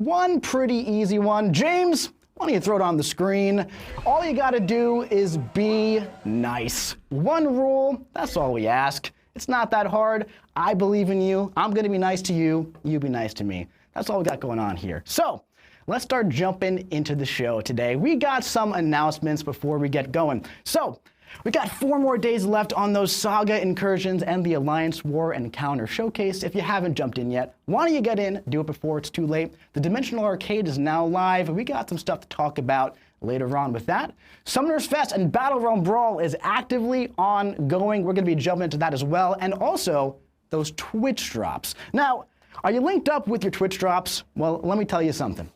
One pretty easy one. James, why don't you throw it on the screen? All you gotta do is be nice. One rule, that's all we ask. It's not that hard. I believe in you. I'm gonna be nice to you. You be nice to me. That's all we got going on here. So, let's start jumping into the show today. We got some announcements before we get going. So, we got 4 more days left on those Saga incursions and the Alliance War Encounter Showcase. If you haven't jumped in yet, why don't you get in, do it before it's too late. The Dimensional Arcade is now live, and we got some stuff to talk about later on with that. Summoners Fest and Battle Realm Brawl is actively ongoing. We're going to be jumping into that as well, and also those Twitch drops. Now, are you linked up with your Twitch drops? Well, let me tell you something.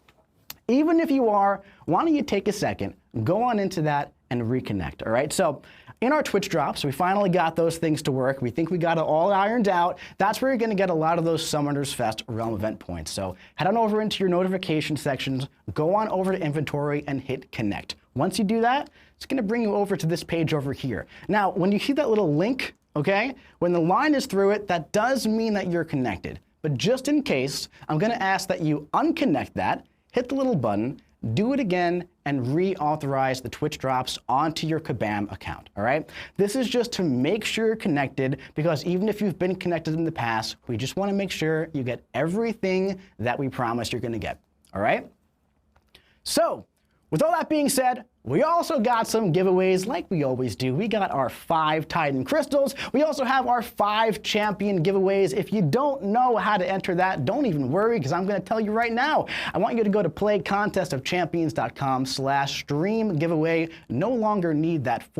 Even if you are, why don't you take a second, go on into that, and reconnect, all right? So in our Twitch drops, we finally got those things to work. We think we got it all ironed out. That's where you're gonna get a lot of those Summoners Fest Realm event points. So head on over into your notification sections, go on over to inventory and hit connect. Once you do that, it's gonna bring you over to this page over here. Now, when you see that little link, okay, when the line is through it, that does mean that you're connected. But just in case, I'm gonna ask that you unconnect that, hit the little button, do it again, and reauthorize the Twitch drops onto your Kabam account, all right? This is just to make sure you're connected, because even if you've been connected in the past, we just want to make sure you get everything that we promise you're going to get, all right? So, with all that being said, we also got some giveaways like we always do. We got our 5 Titan Crystals. We also have our 5 Champion giveaways. If you don't know how to enter that, don't even worry, because I'm going to tell you right now. I want you to go to playcontestofchampions.com/stream giveaway. No longer need that /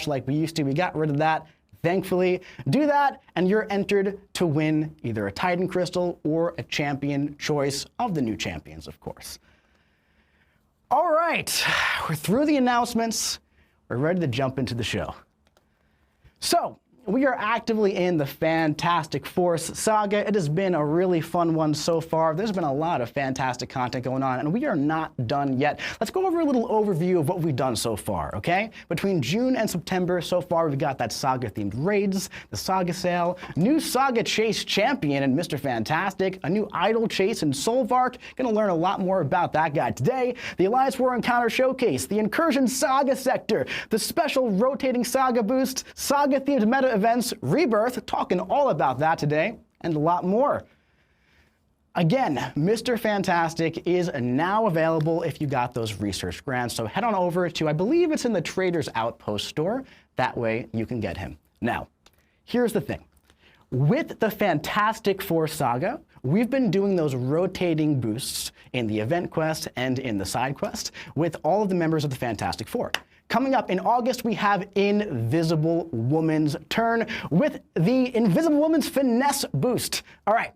like we used to. We got rid of that, thankfully. Do that, and you're entered to win either a Titan Crystal or a Champion choice of the new champions, of course. All right, we're through the announcements. We're ready to jump into the show. So, we are actively in the Fantastic Force saga. It has been a really fun one so far. There's been a lot of fantastic content going on, and we are not done yet. Let's go over a little overview of what we've done so far, okay? Between June and September, so far, we've got that saga-themed raids, the saga sale, new saga chase champion in Mr. Fantastic, a new idol chase in Solvark. Gonna learn a lot more about that guy today. The Alliance War Encounter Showcase, the Incursion Saga Sector, the special rotating saga boost, saga-themed meta events, Rebirth, talking all about that today, and a lot more. Again, Mr. Fantastic is now available if you got those research grants, so head on over to, I believe it's in the Trader's Outpost store. That way you can get him. Now, here's the thing. With the Fantastic Four saga, we've been doing those rotating boosts in the event quest and in the side quest with all of the members of the Fantastic Four. Coming up in August, we have Invisible Woman's turn with the Invisible Woman's Finesse boost. All right.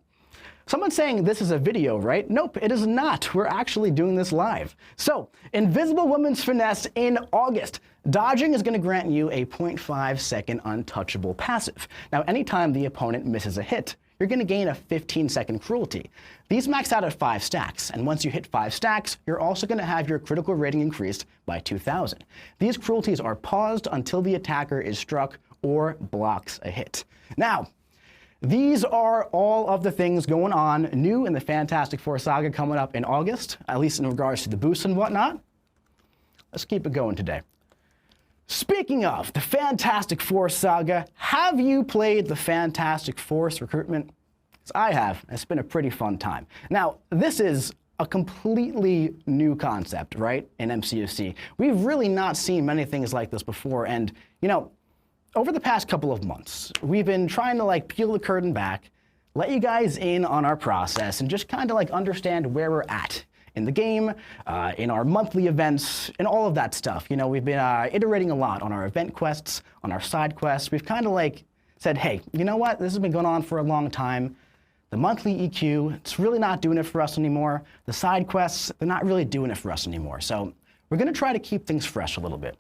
Someone's saying this is a video, right? Nope, it is not. We're actually doing this live. So, Invisible Woman's Finesse in August. Dodging is going to grant you a 0.5-second untouchable passive. Now, anytime the opponent misses a hit, you're going to gain a 15-second cruelty. These max out at 5 stacks, and once you hit 5 stacks, you're also going to have your critical rating increased by 2,000. These cruelties are paused until the attacker is struck or blocks a hit. Now, these are all of the things going on new in the Fantastic Four saga coming up in August, at least in regards to the boosts and whatnot. Let's keep it going today. Speaking of the Fantastic Four saga, have you played the Fantastic Force recruitment? Because I have. It's been a pretty fun time. Now, this is a completely new concept, right, in MCOC. We've really not seen many things like this before, and, you know, over the past couple of months, we've been trying to, like, peel the curtain back, let you guys in on our process, and just kind of, like, understand where we're at in the game, in our monthly events, and all of that stuff. You know, we've been iterating a lot on our event quests, on our side quests. We've kind of like said, hey, you know what? This has been going on for a long time. The monthly EQ, it's really not doing it for us anymore. The side quests, they're not really doing it for us anymore. So we're going to try to keep things fresh a little bit.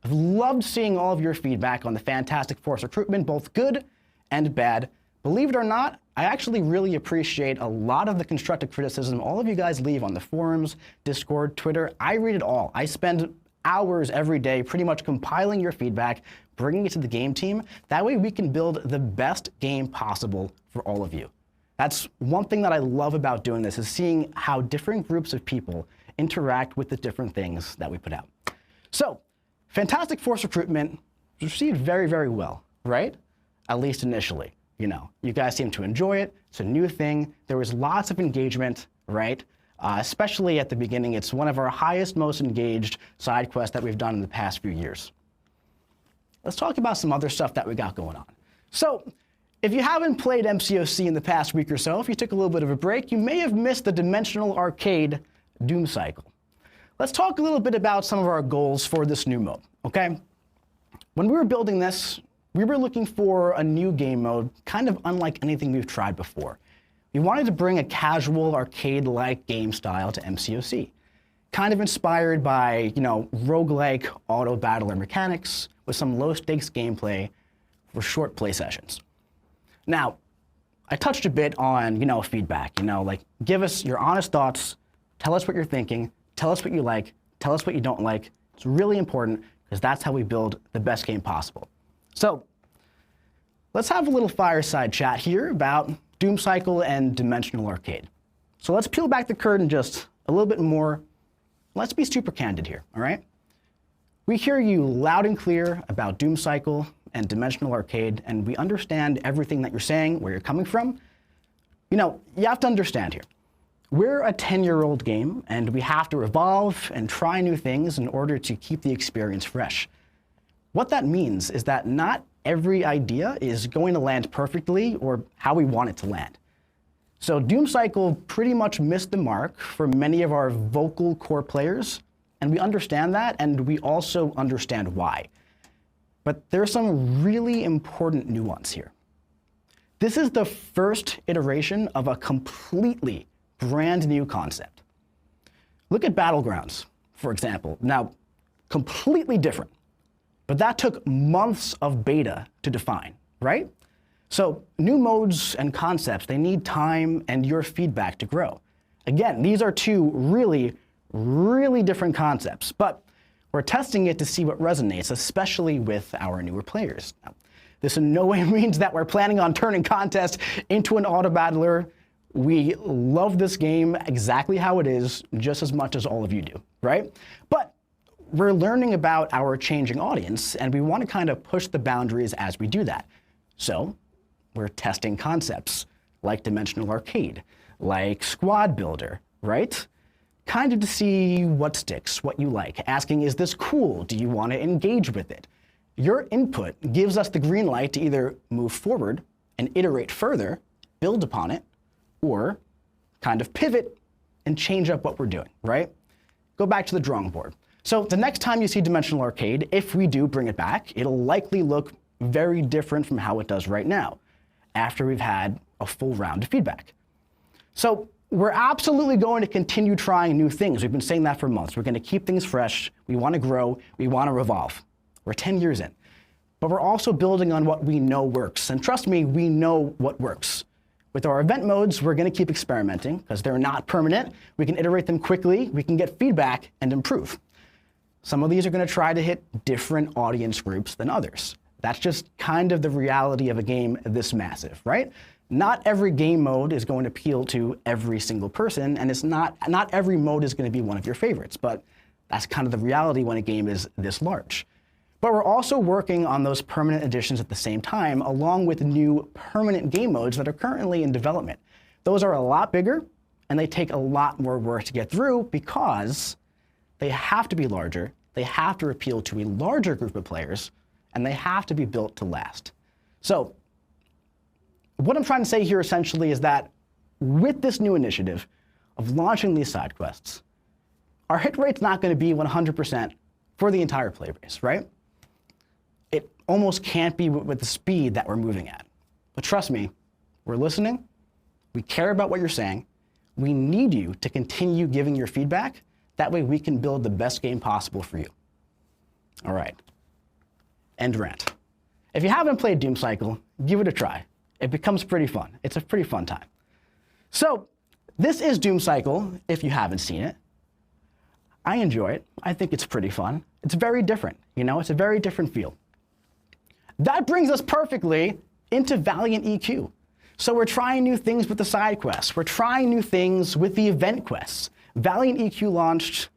I've loved seeing all of your feedback on the Fantastic Force recruitment, both good and bad. Believe it or not, I actually really appreciate a lot of the constructive criticism all of you guys leave on the forums, Discord, Twitter. I read it all. I spend hours every day pretty much compiling your feedback, bringing it to the game team. That way we can build the best game possible for all of you. That's one thing that I love about doing this, is seeing how different groups of people interact with the different things that we put out. So, Fantastic Force recruitment was received very, very well, right? At least initially. You guys seem to enjoy it. It's a new thing. There was lots of engagement, right? Especially at the beginning. It's one of our highest, most engaged side quests that we've done in the past few years. Let's talk about some other stuff that we got going on. So, if you haven't played MCOC in the past week or so, if you took a little bit of a break, you may have missed the Dimensional Arcade Doom Cycle. Let's talk a little bit about some of our goals for this new mode, okay? When we were building this, we were looking for a new game mode, kind of unlike anything we've tried before. We wanted to bring a casual, arcade-like game style to MCOC, kind of inspired by, roguelike auto-battler mechanics with some low-stakes gameplay for short play sessions. Now, I touched a bit on, feedback, give us your honest thoughts, tell us what you're thinking, tell us what you like, tell us what you don't like. It's really important because that's how we build the best game possible. So, let's have a little fireside chat here about Doom Cycle and Dimensional Arcade. So let's peel back the curtain just a little bit more. Let's be super candid here, all right? We hear you loud and clear about Doom Cycle and Dimensional Arcade, and we understand everything that you're saying, where you're coming from. You have to understand here. We're a 10-year-old game, and we have to evolve and try new things in order to keep the experience fresh. What that means is that not every idea is going to land perfectly or how we want it to land. So Doom Cycle pretty much missed the mark for many of our vocal core players, and we understand that, and we also understand why. But there's some really important nuance here. This is the first iteration of a completely brand new concept. Look at Battlegrounds, for example. Now, completely different. But that took months of beta to define, right? So new modes and concepts, they need time and your feedback to grow. Again, these are two really, really different concepts, but we're testing it to see what resonates, especially with our newer players. Now, this in no way means that we're planning on turning Contest into an auto-battler. We love this game exactly how it is, just as much as all of you do, right? But we're learning about our changing audience, and we want to kind of push the boundaries as we do that. So we're testing concepts like Dimensional Arcade, like Squad Builder, right? Kind of to see what sticks, what you like. Asking, is this cool? Do you want to engage with it? Your input gives us the green light to either move forward and iterate further, build upon it, or kind of pivot and change up what we're doing, right? Go back to the drawing board. So the next time you see Dimensional Arcade, if we do bring it back, it'll likely look very different from how it does right now, after we've had a full round of feedback. So we're absolutely going to continue trying new things. We've been saying that for months. We're going to keep things fresh. We want to grow. We want to evolve. We're 10 years in. But we're also building on what we know works. And trust me, we know what works. With our event modes, we're going to keep experimenting because they're not permanent. We can iterate them quickly. We can get feedback and improve. Some of these are going to try to hit different audience groups than others. That's just kind of the reality of a game this massive, right? Not every game mode is going to appeal to every single person, and it's not every mode is going to be one of your favorites, but that's kind of the reality when a game is this large. But we're also working on those permanent additions at the same time, along with new permanent game modes that are currently in development. Those are a lot bigger, and they take a lot more work to get through because they have to be larger, they have to appeal to a larger group of players, and they have to be built to last. So what I'm trying to say here essentially is that with this new initiative of launching these side quests, our hit rate's not going to be 100% for the entire player base, right? It almost can't be with the speed that we're moving at. But trust me, we're listening, we care about what you're saying, we need you to continue giving your feedback, that way we can build the best game possible for you. All right, end rant. If you haven't played Doom Cycle, give it a try. It becomes pretty fun. It's a pretty fun time. So this is Doom Cycle, if you haven't seen it. I enjoy it. I think it's pretty fun. It's very different, it's a very different feel. That brings us perfectly into Valiant EQ. So we're trying new things with the side quests. We're trying new things with the event quests. Valiant EQ launched,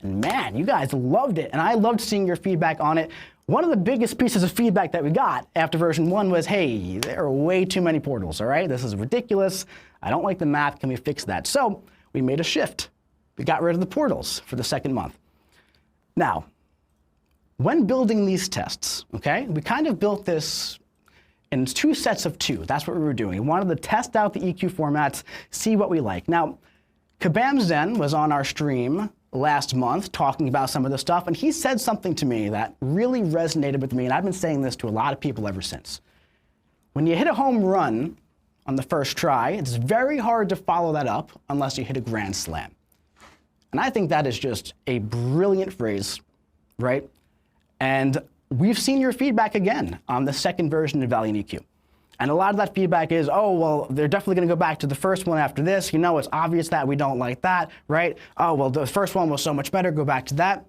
and man, you guys loved it, and I loved seeing your feedback on it. One of the biggest pieces of feedback that we got after version 1 was, hey, there are way too many portals, all right? This is ridiculous. I don't like the map. Can we fix that? So we made a shift. We got rid of the portals for the second month. Now, when building these tests, okay, we kind of built this in 2 sets of 2. That's what we were doing. We wanted to test out the EQ formats, see what we like. Now, Kabam Zen was on our stream last month talking about some of this stuff, and he said something to me that really resonated with me, and I've been saying this to a lot of people ever since. When you hit a home run on the first try, it's very hard to follow that up unless you hit a grand slam. And I think that is just a brilliant phrase, right? And we've seen your feedback again on the second version of Valiant EQ. And a lot of that feedback is, oh, well, they're definitely going to go back to the first one after this. You know, it's obvious that we don't like that, right? Oh, well, the first one was so much better. Go back to that.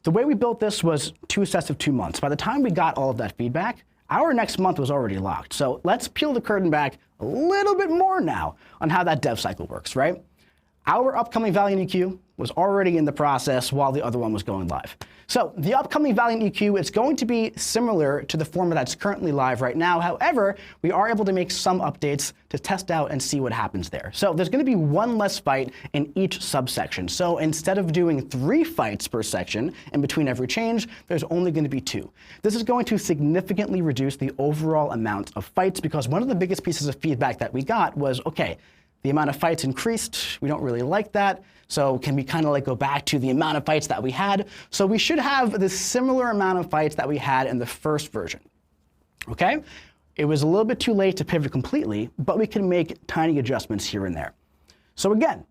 The way we built this was 2 sets of 2 months. By the time we got all of that feedback, our next month was already locked. So let's peel the curtain back a little bit more now on how that dev cycle works, right? Our upcoming Valiant EQ was already in the process while the other one was going live. So the upcoming Valiant EQ is going to be similar to the format that's currently live right now. However, we are able to make some updates to test out and see what happens there. So there's going to be 1 less fight in each subsection. So instead of doing 3 fights per section in between every change, there's only going to be 2. This is going to significantly reduce the overall amount of fights, because one of the biggest pieces of feedback that we got was, okay, the amount of fights increased. We don't really like that. So can we kind of like go back to the amount of fights that we had? So we should have the similar amount of fights that we had in the first version. Okay? It was a little bit too late to pivot completely, but we can make tiny adjustments here and there. So again,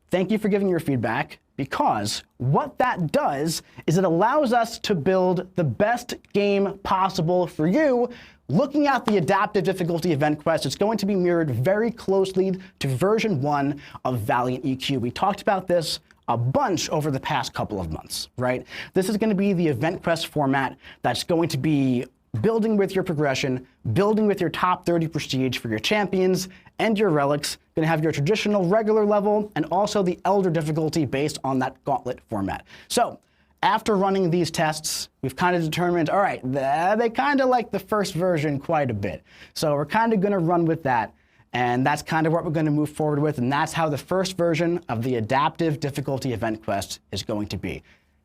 thank you for giving your feedback, because what that does is it allows us to build the best game possible for you. Looking at the adaptive difficulty event quest, it's going to be mirrored very closely to version 1 of Valiant EQ. We talked about this a bunch over the past couple of months, right? This is going to be the event quest format that's going to be building with your progression, building with your top 30 prestige for your champions and your relics. Going to have your traditional regular level and also the elder difficulty based on that gauntlet format. So after running these tests, we've kind of determined, all right, they kind of like the first version quite a bit. So we're kind of going to run with that. And that's kind of what we're going to move forward with. And that's how the first version of the adaptive difficulty event quest is going to be.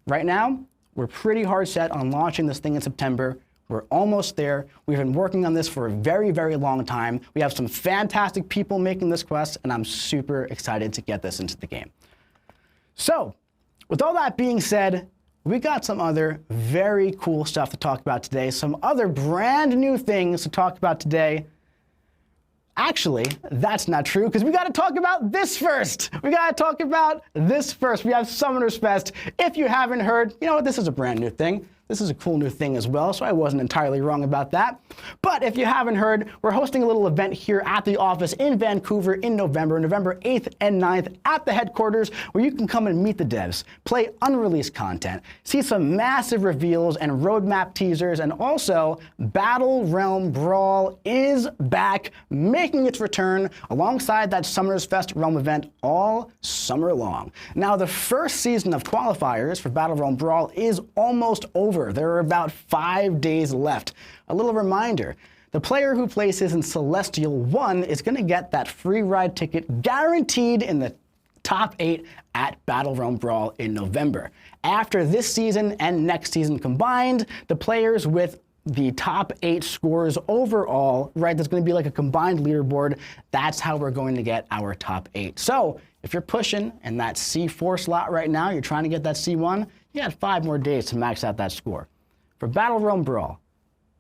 Right now, we're pretty hard set on launching this thing in September. We're almost there. We've been working on this for a very, very long time. We have some fantastic people making this quest, and I'm super excited to get this into the game. So, with all that being said, we got some other very cool stuff to talk about today, some other brand new things to talk about today. Actually, that's not true, because we got to talk about this first. We got to talk about this first. We have Summoners Fest. If you haven't heard, you know what, this is a brand new thing. This is a cool new thing as well, so I wasn't entirely wrong about that. But if you haven't heard, we're hosting a little event here at the office in Vancouver in November 8th and 9th at the headquarters, where you can come and meet the devs, play unreleased content, see some massive reveals and roadmap teasers, and also Battle Realm Brawl is back, making its return alongside that Summoners Fest Realm event all summer long. Now, the first season of qualifiers for Battle Realm Brawl is almost over. There are about 5 days left. A little reminder, the player who places in Celestial 1 is going to get that free ride ticket guaranteed in the top 8 at Battle Realm Brawl in November. After this season and next season combined, the players with the top 8 scores overall, right, there's going to be like a combined leaderboard. That's how we're going to get our top 8. So if you're pushing in that C4 slot right now, you're trying to get that C1, you got 5 more days to max out that score for Battle Realm Brawl.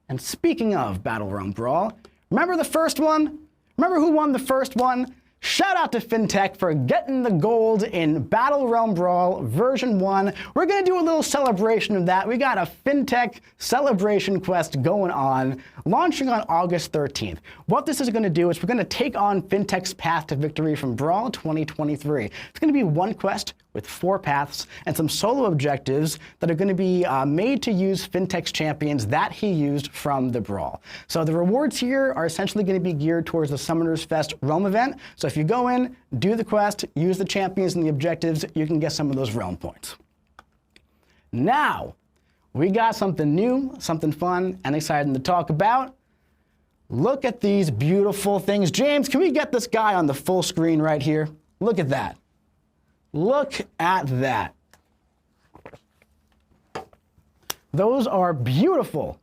And speaking of Battle Realm Brawl, remember the first one? Remember who won the first one? Shout out to FinTech for getting the gold in Battle Realm Brawl version 1. We're going to do a little celebration of that. We got a FinTech celebration quest going on, launching on August 13th. What this is going to do is we're going to take on FinTech's path to victory from Brawl 2023. It's going to be 1 quest, with 4 paths and some solo objectives that are going to be made to use Fintech's champions that he used from the Brawl. So the rewards here are essentially going to be geared towards the Summoners Fest Realm event. So if you go in, do the quest, use the champions and the objectives, you can get some of those Realm points. Now, we got something new, something fun and exciting to talk about. Look at these beautiful things. James, can we get this guy on the full screen right here? Look at that. Look at that. Those are beautiful,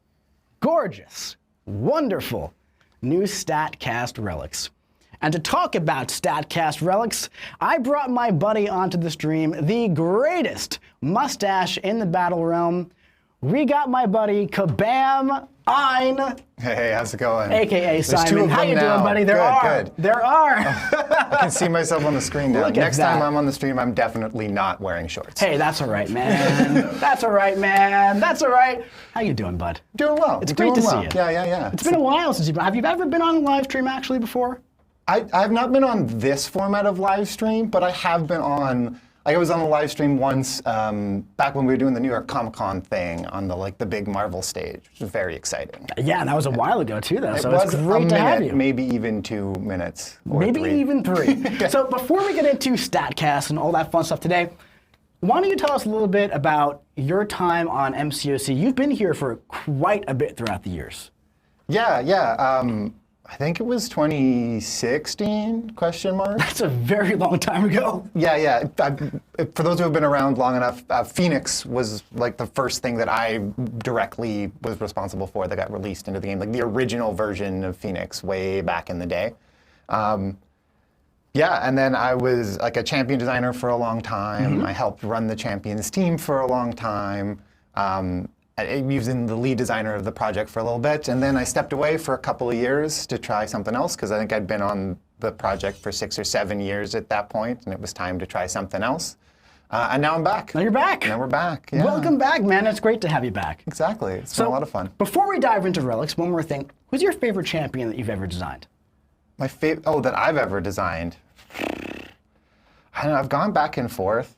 gorgeous, wonderful new StatCast relics. And to talk about StatCast relics, I brought my buddy onto the stream, the greatest mustache in the battle realm. We got my buddy Kabam Ein. Hey, how's it going? AKA Simon. How you doing, buddy? There are. I can see myself on the screen now. Next time I'm on the stream, I'm definitely not wearing shorts. Hey, that's all right, man. That's all right, man. That's all right. How you doing, bud? Doing well. It's great to see you. Yeah. It's been a while since have you ever been on a live stream actually before? I've not been on this format of live stream, but I have been on. Like I was on a live stream once back when we were doing the New York Comic-Con thing on the big Marvel stage, which was very exciting. Yeah, that was a while ago too, though. So it's great to have you. Maybe even 2 minutes. Or maybe 3. even 3. Yeah. So before we get into StatCast and all that fun stuff today, why don't you tell us a little bit about your time on MCOC? You've been here for quite a bit throughout the years. Yeah. I think it was 2016, question mark? That's a very long time ago. Yeah. For those who have been around long enough, Phoenix was like the first thing that I directly was responsible for that got released into the game, like the original version of Phoenix way back in the day. Yeah, and then I was like a champion designer for a long time. I helped run the champions team for a long time. Using the lead designer of the project for a little bit, and then I stepped away for a couple of years to try something else because I think I'd been on the project for 6 or 7 years at that point, and it was time to try something else. And now I'm back. Now you're back. Now we're back. Yeah. Welcome back, man. It's great to have you back. Exactly. It's been a lot of fun. Before we dive into relics, one more thing. Who's your favorite champion that you've ever designed? My favorite, that I've ever designed. I don't know. I've gone back and forth.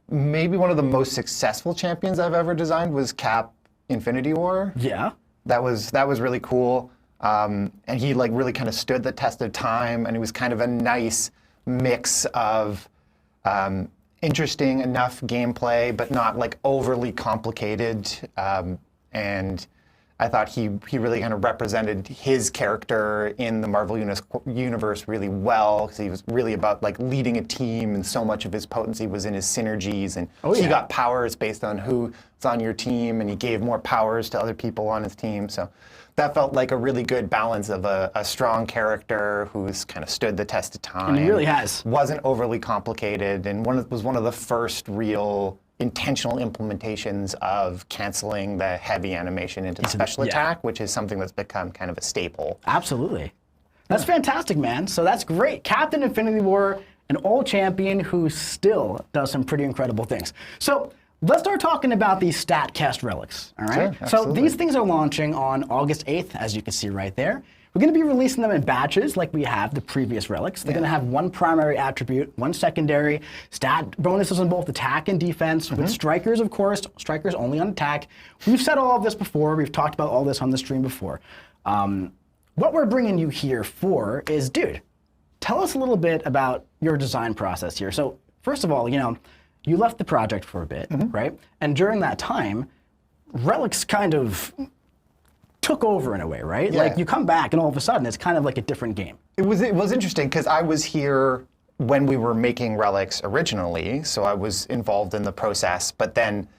Maybe one of the most successful champions I've ever designed was Cap Infinity War. Yeah. That was really cool. And he really kind of stood the test of time, and it was kind of a nice mix of interesting enough gameplay, but not overly complicated. And I thought he really kind of represented his character in the Marvel universe really well, because he was really about leading a team, and so much of his potency was in his synergies, and he got powers based on who's on your team, and he gave more powers to other people on his team. So that felt like a really good balance of a strong character who's kind of stood the test of time. And he really has. Wasn't overly complicated, and was one of the first real intentional implementations of canceling the heavy animation into the special attack, which is something that's become kind of a staple. Absolutely. That's fantastic, man. So that's great. Captain Infinity War, an old champion who still does some pretty incredible things. So let's start talking about these StatCast relics, all right? Sure, so these things are launching on August 8th, as you can see right there. We're going to be releasing them in batches like we have the previous relics. They're going to have one primary attribute, one secondary, stat bonuses on both attack and defense, with strikers, of course, strikers only on attack. We've said all of this before. We've talked about all this on the stream before. What we're bringing you here for is, dude, tell us a little bit about your design process here. So first of all, you left the project for a bit, right? And during that time, relics kind of took over in a way, right? Yeah. You come back and all of a sudden it's kind of like a different game. It was interesting because I was here when we were making relics originally, so I was involved in the process, but then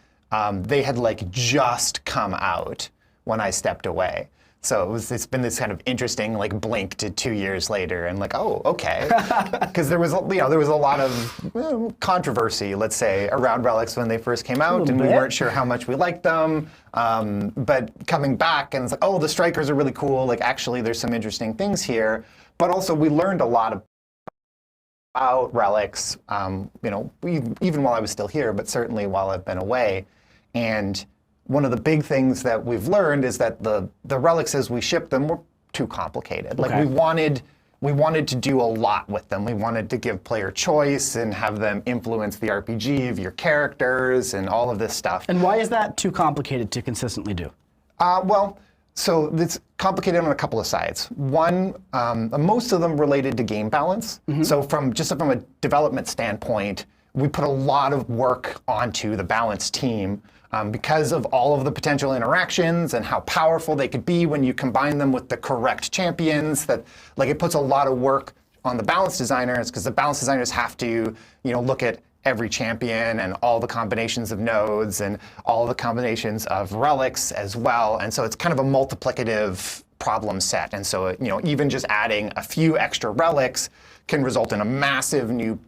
they had just come out when I stepped away. So it's been this kind of interesting blink to 2 years later, and oh, okay, because there was a lot of controversy, let's say, around relics when they first came out, and we weren't sure how much we liked them. But coming back, and it's oh, the strikers are really cool. Actually, there's some interesting things here. But also, we learned a lot about relics. Even while I was still here, but certainly while I've been away, and one of the big things that we've learned is that the relics as we ship them were too complicated. We we wanted to do a lot with them. We wanted to give player choice and have them influence the RPG of your characters and all of this stuff. And why is that too complicated to consistently do? Well, so it's complicated on a couple of sides. One, most of them related to game balance. So from a development standpoint, we put a lot of work onto the balance team because of all of the potential interactions and how powerful they could be when you combine them with the correct champions. That it puts a lot of work on the balance designers, because the balance designers have to look at every champion and all the combinations of nodes and all the combinations of relics as well. And so it's kind of a multiplicative problem set. And so even just adding a few extra relics can result in a massive new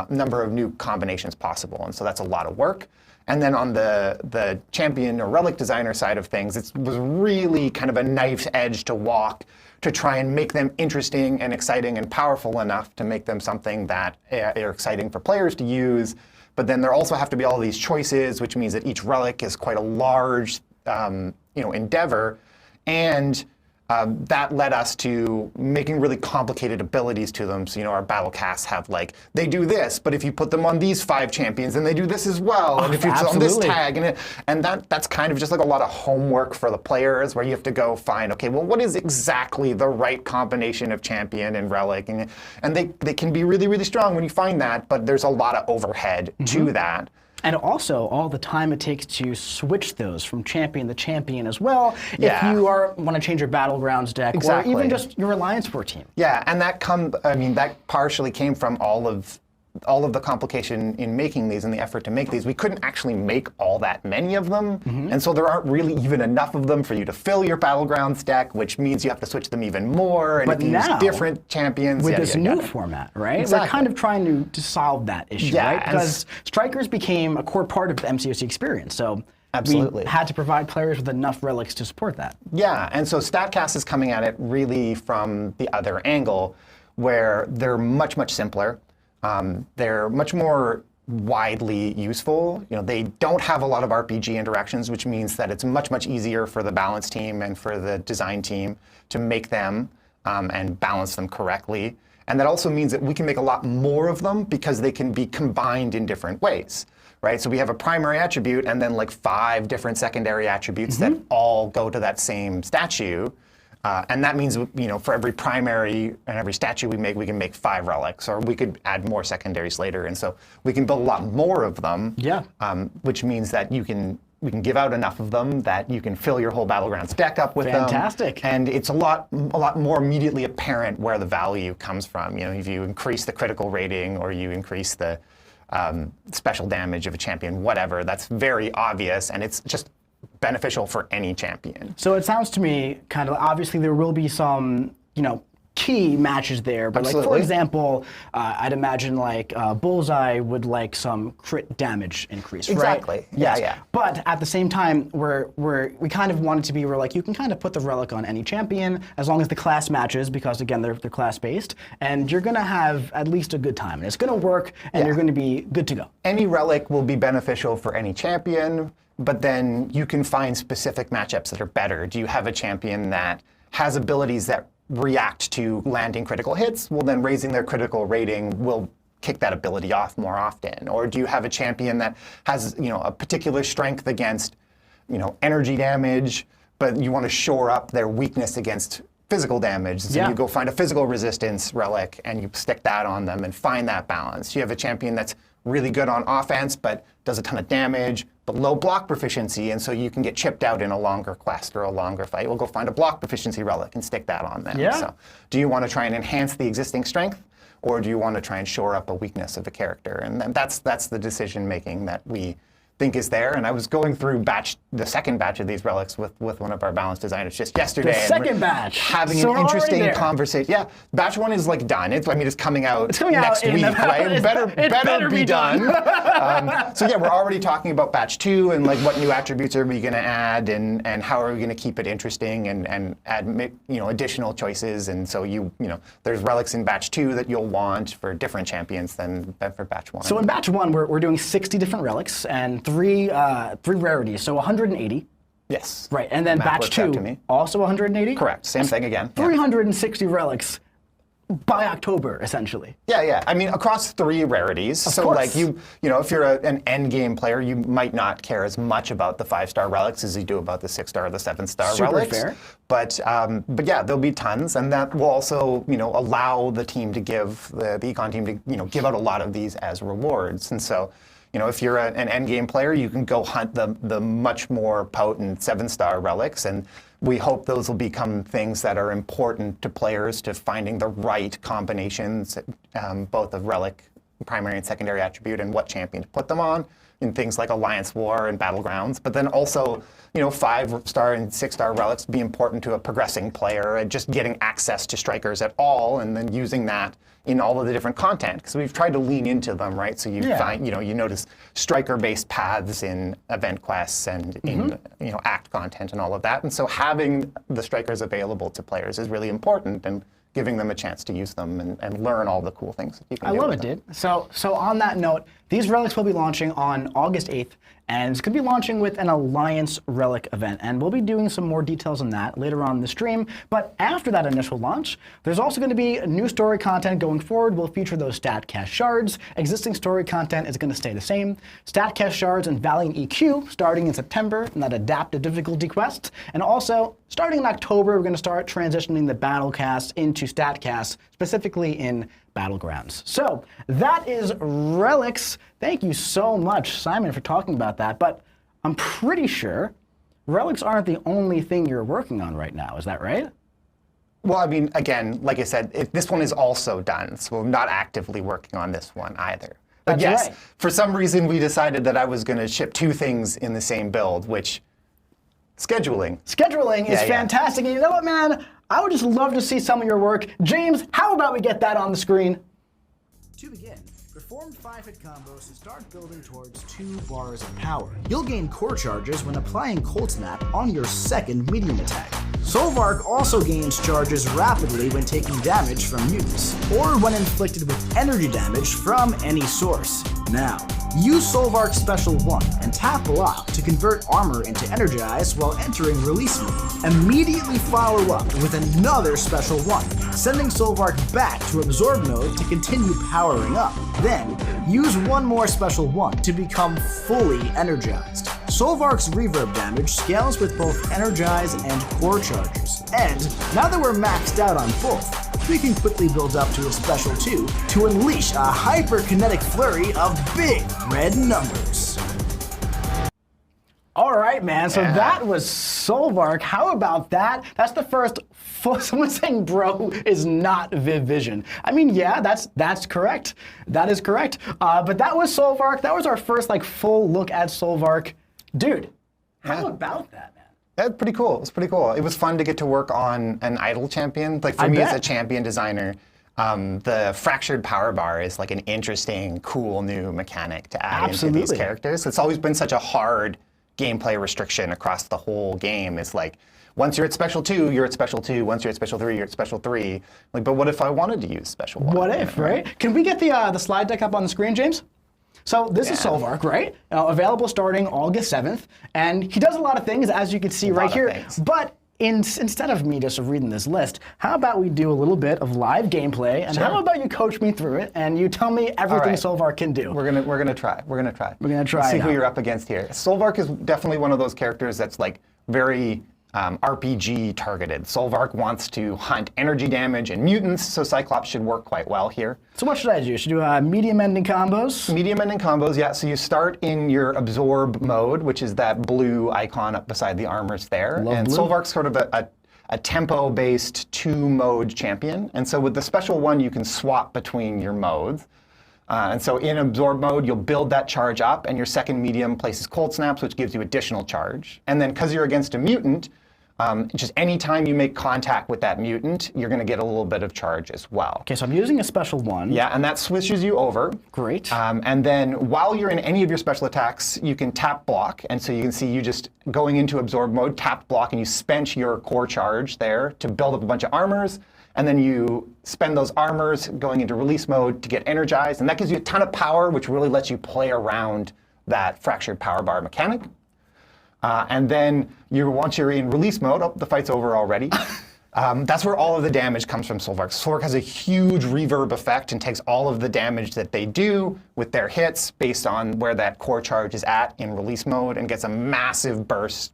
number of new combinations possible. And so that's a lot of work. And then on the champion or relic designer side of things, it was really kind of a knife's edge to walk to try and make them interesting and exciting and powerful enough to make them something that are exciting for players to use. But then there also have to be all these choices, which means that each relic is quite a large endeavor. And that led us to making really complicated abilities to them. So, our battle casts have they do this, but if you put them on these 5 champions, then they do this as well. And if it's on this tag, and that's kind of just a lot of homework for the players, where you have to go find, okay, well, what is exactly the right combination of champion and relic? And they can be really, really strong when you find that, but there's a lot of overhead to that. And also, all the time it takes to switch those from champion to champion as well, if you want to change your Battlegrounds deck, or even just your Alliance War team. Yeah, and that partially came from all of the complication in making these and the effort to make these. We couldn't actually make all that many of them, and so there aren't really even enough of them for you to fill your Battlegrounds deck, which means you have to switch them even more, and but use different champions. With this new format, right? Exactly. We're kind of trying to solve that issue, right? Because Strikers became a core part of the MCOC experience, so absolutely. we had to provide players with enough relics to support that. Yeah, and so StatCast is coming at it really from the other angle, where they're much, much simpler. They're much more widely useful. They don't have a lot of RPG interactions, which means that it's much, much easier for the balance team and for the design team to make them and balance them correctly. And that also means that we can make a lot more of them because they can be combined in different ways, right? So we have a primary attribute and then 5 different secondary attributes that all go to that same statue. And that means, for every primary and every statue we make, we can make 5 relics, or we could add more secondaries later. And so we can build a lot more of them, which means that we can give out enough of them that you can fill your whole Battlegrounds deck up with them. Fantastic. And it's a lot more immediately apparent where the value comes from. If you increase the critical rating or you increase the special damage of a champion, whatever, that's very obvious, and it's just beneficial for any champion. So it sounds to me kind of, obviously there will be some, key matches there, but for example, I'd imagine Bullseye would like some crit damage increase, right? Exactly. Yeah. But at the same time, we kind of want it to be where you can kind of put the relic on any champion as long as the class matches, because again they're class based, and you're gonna have at least a good time, and it's gonna work, and you're gonna be good to go. Any relic will be beneficial for any champion, but then you can find specific matchups that are better. Do you have a champion that has abilities that react to landing critical hits? Well, then raising their critical rating will kick that ability off more often. Or do you have a champion that has a particular strength against energy damage, but you want to shore up their weakness against physical damage? So you go find a physical resistance relic and you stick that on them and find that balance. You have a champion that's really good on offense, but does a ton of damage, but low block proficiency, and so you can get chipped out in a longer quest or a longer fight. We'll go find a block proficiency relic and stick that on them. Yeah. So do you want to try and enhance the existing strength, or do you want to try and shore up a weakness of a character? And then that's the decision making that we think is there. And I was going through the second batch of these relics with one of our balance designers just yesterday. The second batch. Having an interesting conversation. Yeah, batch 1 is coming out next week, right? It better be done. So yeah, we're already talking about batch 2 and what new attributes are we going to add, and how are we going to keep it interesting and add additional choices. And so there's relics in batch 2 that you'll want for different champions than for batch 1. So in batch 1, we're doing 60 different relics and three rarities, so 180. Yes. Right, and then batch 2, also 180? Correct, same thing again. 360 relics. by October, essentially. Yeah. I mean, across 3 rarities. So course. like you know, if you're an end game player, you might not care as much about the 5-star relics as you do about the 6-star or the 7-star Super relics. fair. But yeah, there'll be tons, and that will also, you know, allow the team to give the econ team to, you know, give out a lot of these as rewards. And so, you know, if you're an end game player, you can go hunt the much more potent 7-star relics, and we hope those will become things that are important to players to finding the right combinations, both of relic, primary and secondary attribute, and what champion to put them on in things like Alliance War and Battlegrounds. But then also, you know, 5-star and 6-star relics be important to a progressing player, and just getting access to strikers at all, and then using that in all of the different content, because we've tried to lean into them, right? So you find, you know, you notice striker-based paths in event quests and in, you know, act content and all of that. And so having the strikers available to players is really important, and giving them a chance to use them and learn all the cool things that you can do. I love with it, them. dude. So on that note, these relics will be launching on August 8th, and it's going to be launching with an Alliance Relic event, and we'll be doing some more details on that later on in the stream. But after that initial launch, there's also going to be new story content going forward. We'll feature those StatCast shards. Existing story content is going to stay the same. StatCast shards and Valiant EQ starting in September, and that adaptive difficulty quest. And also, starting in October, we're going to start transitioning the Battlecast into StatCast, specifically in Battlegrounds. So that is relics. Thank you so much, Simon, for talking about that. But I'm pretty sure relics aren't the only thing you're working on right now. Is that right? Well, I mean, again, like I said, this one is also done, so we're not actively working on this one either. But That's yes, right. for some reason we decided that I was going to ship 2 things in the same build, which scheduling. Scheduling is Yeah. fantastic. And you know what, man? I would just love to see some of your work. James, how about we get that on the screen? To begin, perform 5-hit combos and start building towards 2 bars of power. You'll gain core charges when applying Cold Snap on your second medium attack. Solvark also gains charges rapidly when taking damage from mutants, or when inflicted with energy damage from any source. Now, use Solvark's Special 1 and tap Lock to convert armor into Energize while entering Release mode. Immediately follow up with another Special 1, sending Solvark back to Absorb mode to continue powering up. Then, use one more Special 1 to become fully energized. Solvark's reverb damage scales with both Energize and Core charges. And now that we're maxed out on both, we can quickly build up to a Special 2 to unleash a hyperkinetic flurry of big red numbers. All right, man, so that was Solvark. How about that? That's the first someone saying bro is not Viv Vision. I mean, yeah, that's correct. That is correct. But that was Solvark. That was our first like full look at Solvark. Dude, how about that, man? That's pretty cool. It was pretty cool. It was fun to get to work on an idle champion. Like for me as a champion designer, the fractured power bar is like an interesting, cool new mechanic to add into these characters. It's always been such a hard gameplay restriction across the whole game. It's like, once you're at Special 2, you're at Special 2. Once you're at Special 3, you're at Special 3. Like, but what if I wanted to use Special 1? What if, right? Can we get the slide deck up on the screen, James? So this is Solvark, right? Available starting August 7th. And he does a lot of things, as you can see right here. But instead of me just reading this list, how about we do a little bit of live gameplay? And how about you coach me through it and you tell me everything Solvark can do? We're gonna try. We're gonna try. Let's see who you're up against here. Solvark is definitely one of those characters that's like very RPG targeted. Solvark wants to hunt energy damage and mutants, so Cyclops should work quite well here. So what should I do? Should I do medium ending combos? Medium ending combos, yeah. So you start in your absorb mode, which is that blue icon up beside the armors there. And Solvark's sort of a tempo-based 2-mode champion. And so with the Special 1, you can swap between your modes. And so in absorb mode, you'll build that charge up, and your second medium places cold snaps, which gives you additional charge. And then because you're against a mutant, just any time you make contact with that mutant, you're going to get a little bit of charge as well. Okay, so I'm using a Special 1. Yeah, and that switches you over. Great. And then while you're in any of your special attacks, you can tap block. And so you can see you just going into absorb mode, tap block, and you spent your core charge there to build up a bunch of armors. And then you spend those armors going into release mode to get energized. And that gives you a ton of power, which really lets you play around that fractured power bar mechanic. And then once you're in release mode, the fight's over already. That's where all of the damage comes from Solvark. Solvark has a huge reverb effect and takes all of the damage that they do with their hits based on where that core charge is at in release mode and gets a massive bursts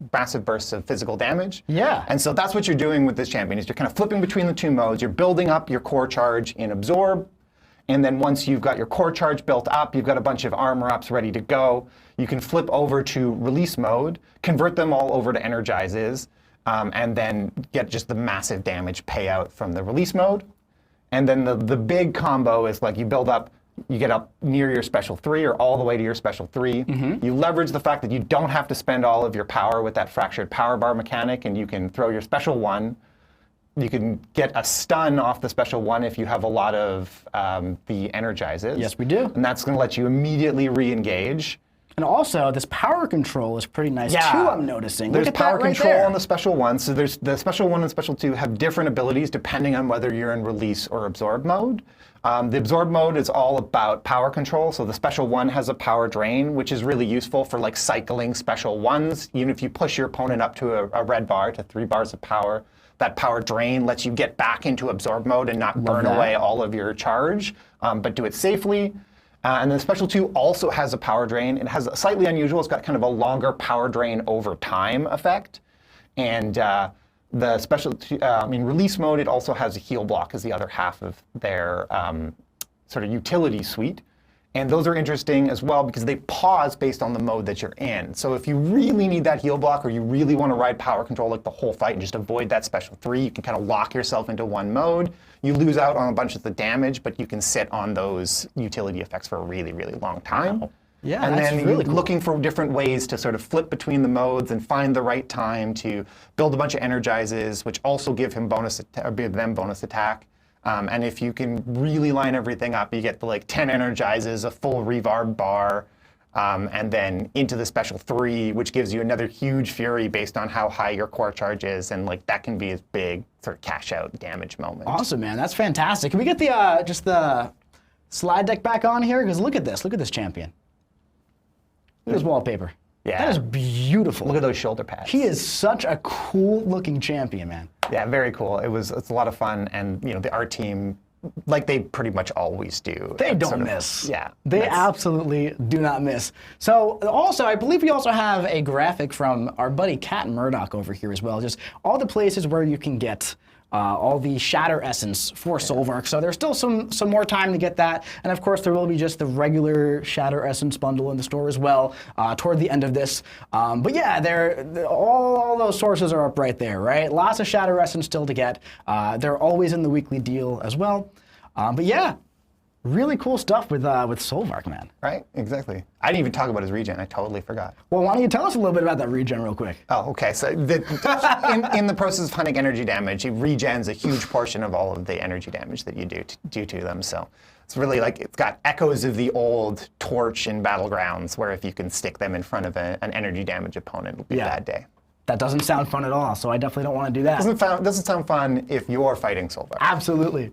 of physical damage. Yeah. And so that's what you're doing with this champion, is you're kind of flipping between the two modes. You're building up your core charge in Absorb, and then once you've got your core charge built up, you've got a bunch of armor ups ready to go. You can flip over to release mode, convert them all over to Energizes, and then get just the massive damage payout from the release mode. And then the big combo is like you build up, you get up near your special 3 or all the way to your special 3. You leverage the fact that you don't have to spend all of your power with that fractured power bar mechanic, and you can throw your special 1. You can get a stun off the special 1 if you have a lot of the Energizes. Yes, we do. And that's going to let you immediately re-engage. And also, this power control is pretty nice too, I'm noticing. There's Look at power that right control there. on the special 1. So there's the special 1 and special 2 have different abilities depending on whether you're in release or absorb mode. The absorb mode is all about power control. So the special 1 has a power drain, which is really useful for like cycling special 1s. Even if you push your opponent up to a red bar, to 3 bars of power, that power drain lets you get back into absorb mode and not burn away all of your charge, but do it safely. And then special 2 also has a power drain. It has a slightly unusual. It's got kind of a longer power drain over time effect. And the special, in release mode, it also has a heal block as the other half of their sort of utility suite. And those are interesting as well because they pause based on the mode that you're in. So if you really need that heal block or you really want to ride power control like the whole fight and just avoid that special 3, you can kind of lock yourself into one mode. You lose out on a bunch of the damage, but you can sit on those utility effects for a really, really long time. Wow. Yeah, and that's then really cool. looking for different ways to sort of flip between the modes and find the right time to build a bunch of Energizes, which also give him bonus attack. And if you can really line everything up, you get the like 10 Energizes, a full reverb bar, and then into the special 3, which gives you another huge fury based on how high your core charge is, and like that can be a big sort of cash out damage moment. Awesome, man. That's fantastic. Can we get the just the slide deck back on here? Because look at this champion. Look at this wallpaper. Yeah. That is beautiful. Look at those shoulder pads. He is such a cool looking champion, man. Yeah, very cool. It's a lot of fun, and the art team, like they pretty much always do. They don't miss. Yeah. They absolutely do not miss. So also, I believe we also have a graphic from our buddy Cat Murdoch over here as well. Just all the places where you can get all the Shatter Essence for Solvark. So there's still some more time to get that. And of course, there will be just the regular Shatter Essence bundle in the store as well toward the end of this. But yeah, all those sources are up right there, right? Lots of Shatter Essence still to get. They're always in the weekly deal as well. But yeah, really cool stuff with Solvark, man. Right, exactly. I didn't even talk about his regen. I totally forgot. Well, why don't you tell us a little bit about that regen real quick? Oh, okay. So in the process of hunting energy damage, it regens a huge portion of all of the energy damage that you do to them. So it's really like it's got echoes of the old Torch in Battlegrounds, where if you can stick them in front of an energy damage opponent, it'll be a bad day. That doesn't sound fun at all, so I definitely don't want to do that. Doesn't sound fun if you're fighting Solvark. Absolutely.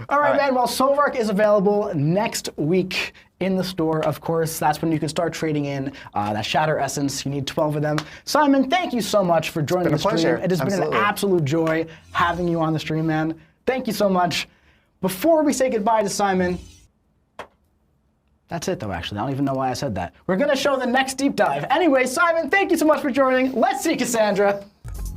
All right, man. Well, Solvark is available next week in the store, of course. That's when you can start trading in that Shatter Essence. You need 12 of them. Simon, thank you so much for joining the stream. Pleasure. It has been an absolute joy having you on the stream, man. Thank you so much. Before we say goodbye to Simon, that's it, though, actually. I don't even know why I said that. We're going to show the next deep dive. Anyway, Simon, thank you so much for joining. Let's see Cassandra.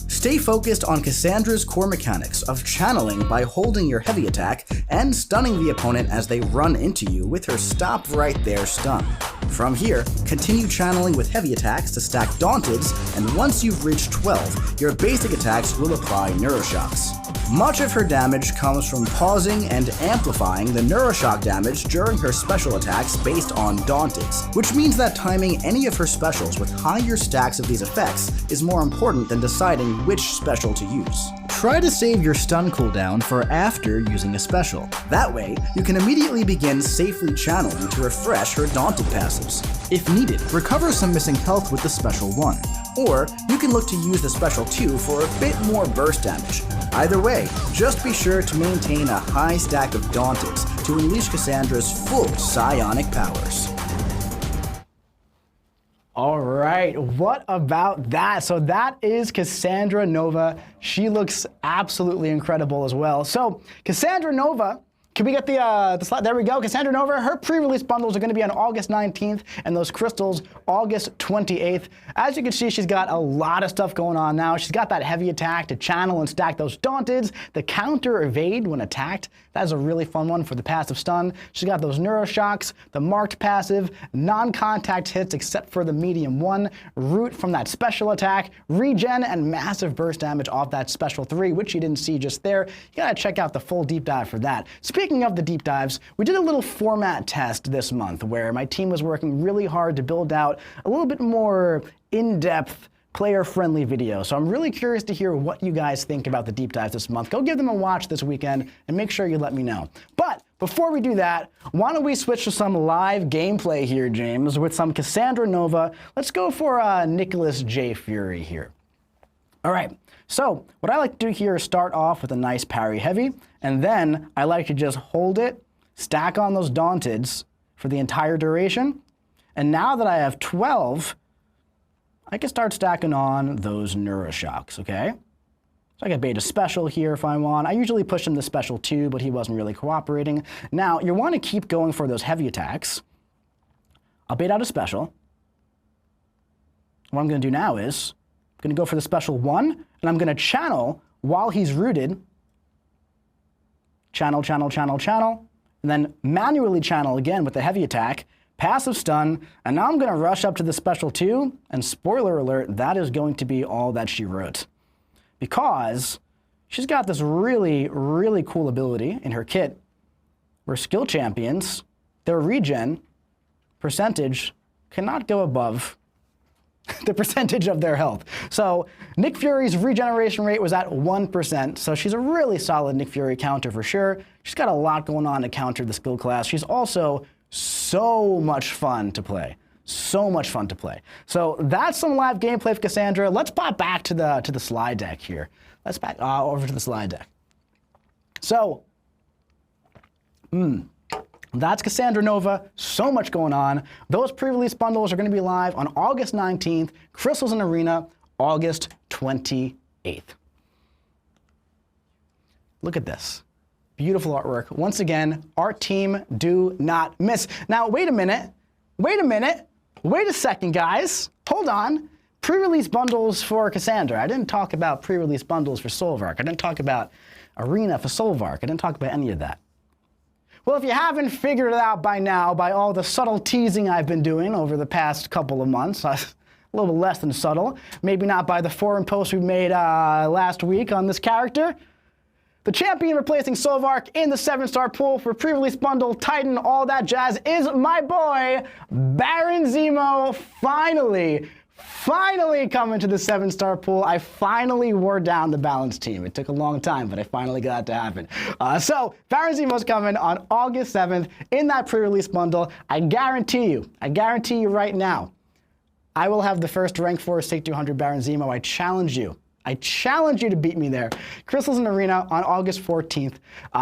Stay focused on Cassandra's core mechanics of channeling by holding your heavy attack and stunning the opponent as they run into you with her stop right there stun. From here, continue channeling with heavy attacks to stack Daunteds, and once you've reached 12, your basic attacks will apply Neuroshocks. Much of her damage comes from pausing and amplifying the Neuroshock damage during her special attacks based on Daunteds, which means that timing any of her specials with higher stacks of these effects is more important than deciding which special to use. Try to save your stun cooldown for after using a special. That way, you can immediately begin safely channeling to refresh her Daunted passives. If needed, recover some missing health with the special 1. Or, you can look to use the special 2 for a bit more burst damage. Either way, just be sure to maintain a high stack of Daunteds to unleash Cassandra's full psionic powers. All right, what about that? So that is Cassandra Nova. She looks absolutely incredible as well. So Cassandra Nova, can we get the slide? There we go. Cassandra Nova, her pre-release bundles are going to be on August 19th and those crystals August 28th. As you can see, she's got a lot of stuff going on now. She's got that heavy attack to channel and stack those Daunted, the counter evade when attacked. That is a really fun one for the passive stun. She's got those neuroshocks, the marked passive, non-contact hits except for the medium one, root from that special attack, regen, and massive burst damage off that special 3, which you didn't see just there. You gotta check out the full deep dive for that. Speaking of the deep dives, we did a little format test this month where my team was working really hard to build out a little bit more in-depth, player-friendly video. So I'm really curious to hear what you guys think about the deep dives this month. Go give them a watch this weekend and make sure you let me know. But before we do that, why don't we switch to some live gameplay here, James, with some Cassandra Nova. Let's go for Nicholas J. Fury here. All right, so what I like to do here is start off with a nice parry heavy, and then I like to just hold it, stack on those Daunteds for the entire duration. And now that I have 12, I can start stacking on those Neuroshocks, okay? So I can bait a special here if I want. I usually push him to special 2, but he wasn't really cooperating. Now, you want to keep going for those heavy attacks. I'll bait out a special. What I'm going to do now is I'm going to go for the special 1, and I'm going to channel while he's rooted. Channel, channel, channel, channel, and then manually channel again with the heavy attack. Passive stun, and now I'm going to rush up to the special 2, and spoiler alert, that is going to be all that she wrote. Because she's got this really, really cool ability in her kit where skill champions, their regen percentage cannot go above the percentage of their health. So Nick Fury's regeneration rate was at 1%, so she's a really solid Nick Fury counter for sure. She's got a lot going on to counter the skill class. She's also so much fun to play. So much fun to play. So that's some live gameplay of Cassandra. Let's pop back to the slide deck here. Let's back over to the slide deck. So, that's Cassandra Nova. So much going on. Those pre-release bundles are going to be live on August 19th. Crystals in Arena, August 28th. Look at this. Beautiful artwork. Once again, art team, do not miss. Now, wait a minute. Wait a second, guys. Hold on. Pre-release bundles for Cassandra. I didn't talk about pre-release bundles for Solvark. I didn't talk about Arena for Solvark. I didn't talk about any of that. Well, if you haven't figured it out by now, by all the subtle teasing I've been doing over the past couple of months, a little less than subtle, maybe not by the forum post we made last week on this character, the champion replacing Solvark in the 7-star pool for pre-release bundle, Titan, all that jazz is my boy, Baron Zemo, finally coming to the 7-star pool. I finally wore down the balance team. It took a long time, but I finally got it to happen. So Baron Zemo's coming on August 7th in that pre-release bundle. I guarantee you right now, I will have the first rank 4 Stake 200 Baron Zemo. I challenge you to beat me there. Crystals in Arena on August 14th.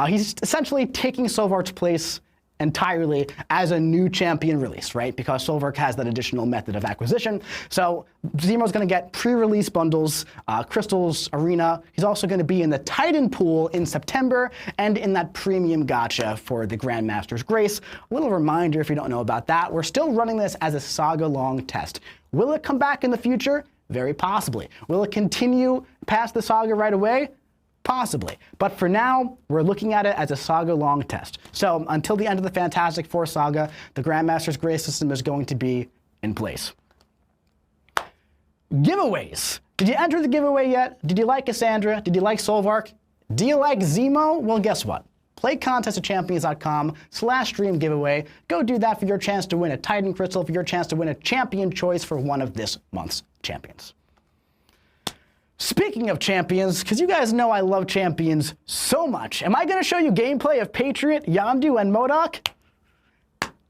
He's essentially taking Solvark's place entirely as a new champion release, right? Because Solvark has that additional method of acquisition. So Zemo's going to get pre-release bundles, Crystals Arena. He's also going to be in the Titan pool in September and in that premium gacha for the Grandmaster's Grace. A little reminder if you don't know about that, we're still running this as a saga-long test. Will it come back in the future? Very possibly. Will it continue past the saga right away? Possibly. But for now, we're looking at it as a saga-long test. So until the end of the Fantastic Four saga, the Grandmaster's Grace system is going to be in place. Giveaways. Did you enter the giveaway yet? Did you like Cassandra? Did you like Solvark? Do you like Zemo? Well, guess what? Play contestofchampions.com/stream giveaway. Go do that for your chance to win a Titan Crystal, for your chance to win a champion choice for one of this month's champions. Speaking of champions, because you guys know I love champions so much, am I going to show you gameplay of Patriot, Yondu, and MODOK?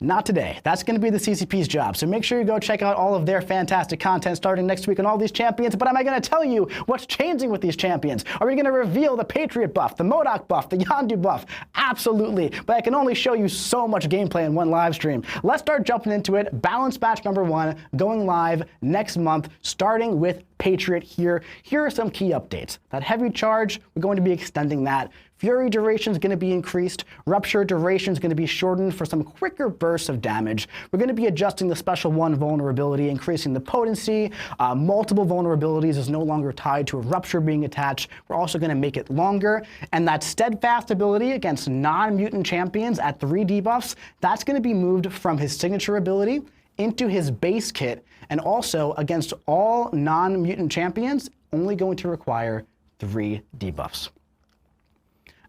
Not today. That's going to be the CCP's job. So make sure you go check out all of their fantastic content starting next week on all these champions. But am I going to tell you what's changing with these champions? Are we going to reveal the Patriot buff, the MCOC buff, the Yondu buff? Absolutely. But I can only show you so much gameplay in one live stream. Let's start jumping into it. Balance batch number 1 going live next month, starting with Patriot here. Here are some key updates. That heavy charge, we're going to be extending that. Fury duration is going to be increased. Rupture duration is going to be shortened for some quicker bursts of damage. We're going to be adjusting the Special 1 vulnerability, increasing the potency. Multiple vulnerabilities is no longer tied to a Rupture being attached. We're also going to make it longer. And that Steadfast ability against non-mutant champions at 3 debuffs, that's going to be moved from his signature ability into his base kit, and also against all non-mutant champions, only going to require 3 debuffs.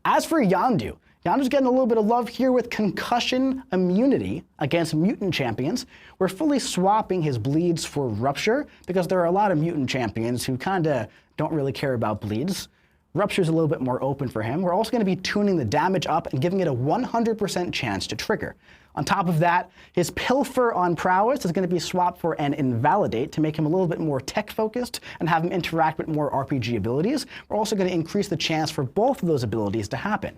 As for Yondu, Yondu's getting a little bit of love here with concussion immunity against mutant champions. We're fully swapping his bleeds for Rupture because there are a lot of mutant champions who kind of don't really care about bleeds. Rupture's a little bit more open for him. We're also going to be tuning the damage up and giving it a 100% chance to trigger. On top of that, his Pilfer on Prowess is going to be swapped for an Invalidate to make him a little bit more tech-focused and have him interact with more RPG abilities. We're also going to increase the chance for both of those abilities to happen.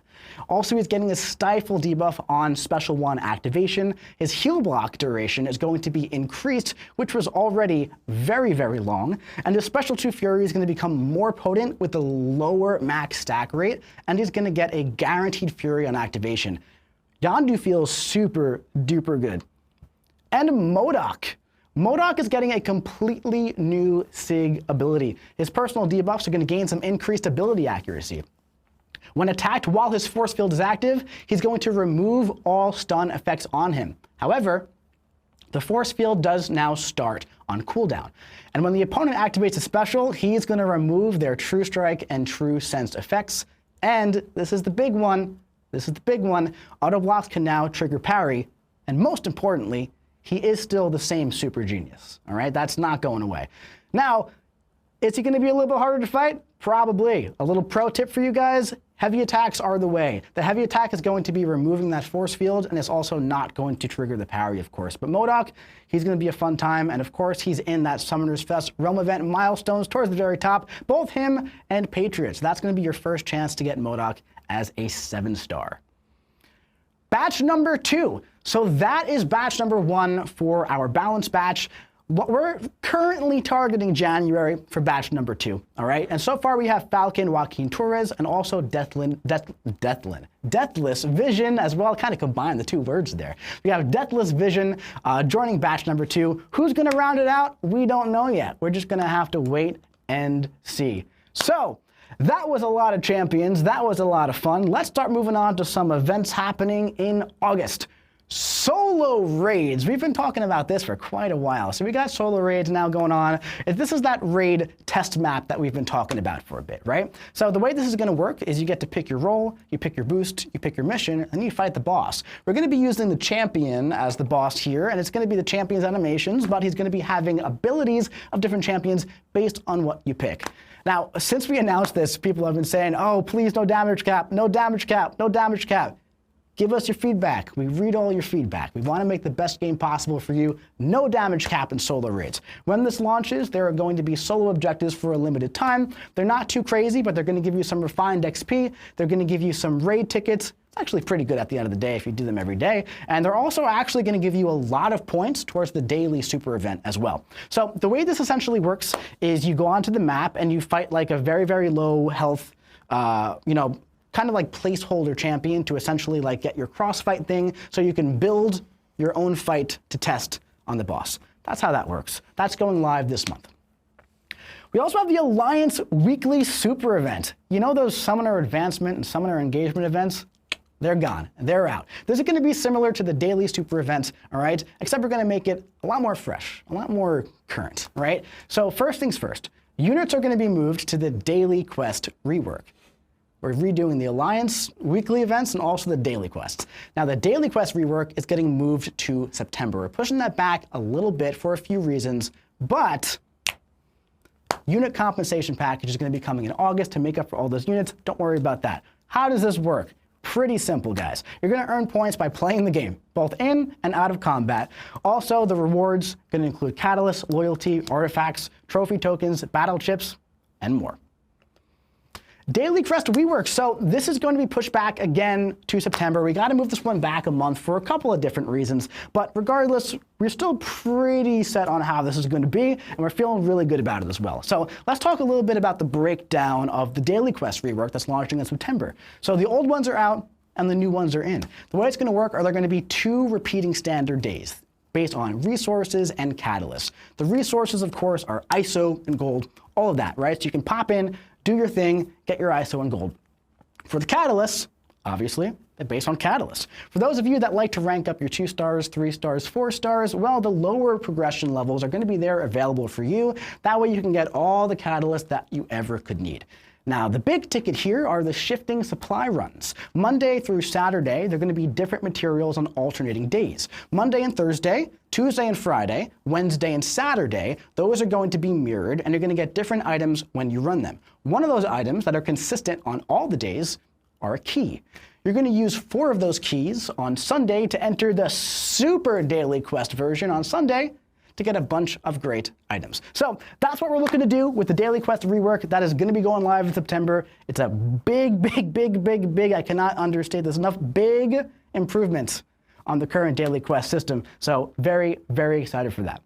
Also, he's getting a Stifle debuff on Special 1 activation. His heal block duration is going to be increased, which was already very, very long. And his Special 2 Fury is going to become more potent with a lower max stack rate, and he's going to get a guaranteed Fury on activation. Yondu feels super duper good. And MCOC. MCOC is getting a completely new SIG ability. His personal debuffs are going to gain some increased ability accuracy. When attacked while his force field is active, he's going to remove all stun effects on him. However, the force field does now start on cooldown. And when the opponent activates a special, he's going to remove their True Strike and True Sense effects. And this is the big one. This is the big one. Auto blocks can now trigger parry. And most importantly, he is still the same super genius. All right, that's not going away. Now, is he going to be a little bit harder to fight? Probably. A little pro tip for you guys, heavy attacks are the way. The heavy attack is going to be removing that force field, and it's also not going to trigger the parry, of course. But MCOC, he's going to be a fun time, and of course, he's in that Summoner's Fest Realm event milestones towards the very top. Both him and Patriots. That's going to be your first chance to get MCOC as a 7-star. Batch number 2. So that is batch number 1 for our balance batch. We're currently targeting January for batch number 2, all right? And so far we have Falcon, Joaquin Torres, and also Deathless Vision as well. Kind of combine the 2 words there. We have Deathless Vision joining batch number 2. Who's going to round it out? We don't know yet. We're just going to have to wait and see. So that was a lot of champions. That was a lot of fun. Let's start moving on to some events happening in August. Solo raids. We've been talking about this for quite a while. So we got solo raids now going on. This is that raid test map that we've been talking about for a bit, right? So the way this is going to work is you get to pick your role, you pick your boost, you pick your mission, and you fight the boss. We're going to be using the champion as the boss here, and it's going to be the champion's animations, but he's going to be having abilities of different champions based on what you pick. Now, since we announced this, people have been saying, oh, please, no damage cap, no damage cap, no damage cap. Give us your feedback. We read all your feedback. We want to make the best game possible for you. No damage cap in solo raids. When this launches, there are going to be solo objectives for a limited time. They're not too crazy, but they're going to give you some refined XP. They're going to give you some raid tickets. It's actually pretty good at the end of the day if you do them every day. And they're also actually going to give you a lot of points towards the daily super event as well. So the way this essentially works is you go onto the map and you fight like a very, very low health, kind of like placeholder champion to essentially like get your crossfight thing so you can build your own fight to test on the boss. That's how that works. That's going live this month. We also have the Alliance Weekly Super Event. You know those Summoner Advancement and Summoner Engagement events? They're gone. They're out. This is going to be similar to the daily super events, all right? Except we're going to make it a lot more fresh, a lot more current, all right? So first things first, units are going to be moved to the daily quest rework. We're redoing the Alliance weekly events and also the daily quests. Now, the daily quest rework is getting moved to September. We're pushing that back a little bit for a few reasons, but unit compensation package is going to be coming in August to make up for all those units. Don't worry about that. How does this work? pretty simple, guys. You're going to earn points by playing the game, both in and out of combat. Also, the rewards going to include catalysts, loyalty, artifacts, trophy tokens, battle chips, and more. Daily Quest rework. So this is going to be pushed back again to September. We got to move this one back a month for a couple of different reasons. But regardless, we're still pretty set on how this is going to be, and we're feeling really good about it as well. So let's talk a little bit about the breakdown of the Daily Quest rework that's launching in September. So the old ones are out, and the new ones are in. The way it's going to work are there going to be 2 repeating standard days based on resources and catalysts. The resources, of course, are ISO and gold, all of that, right? So you can pop in, do your thing, get your ISO and gold. For the catalysts, obviously, they're based on catalysts. For those of you that like to rank up your 2 stars, 3 stars, 4 stars, well, the lower progression levels are going to be there available for you. That way you can get all the catalysts that you ever could need. Now, the big ticket here are the shifting supply runs. Monday through Saturday, they're going to be different materials on alternating days. Monday and Thursday, Tuesday and Friday, Wednesday and Saturday, those are going to be mirrored, and you're going to get different items when you run them. One of those items that are consistent on all the days are a key. You're going to use 4 of those keys on Sunday to enter the Super Daily Quest version on Sunday to get a bunch of great items. So that's what we're looking to do with the Daily Quest rework. That is going to be going live in September. It's a big, I cannot understate this enough, big improvements on the current Daily Quest system. So very, very excited for that.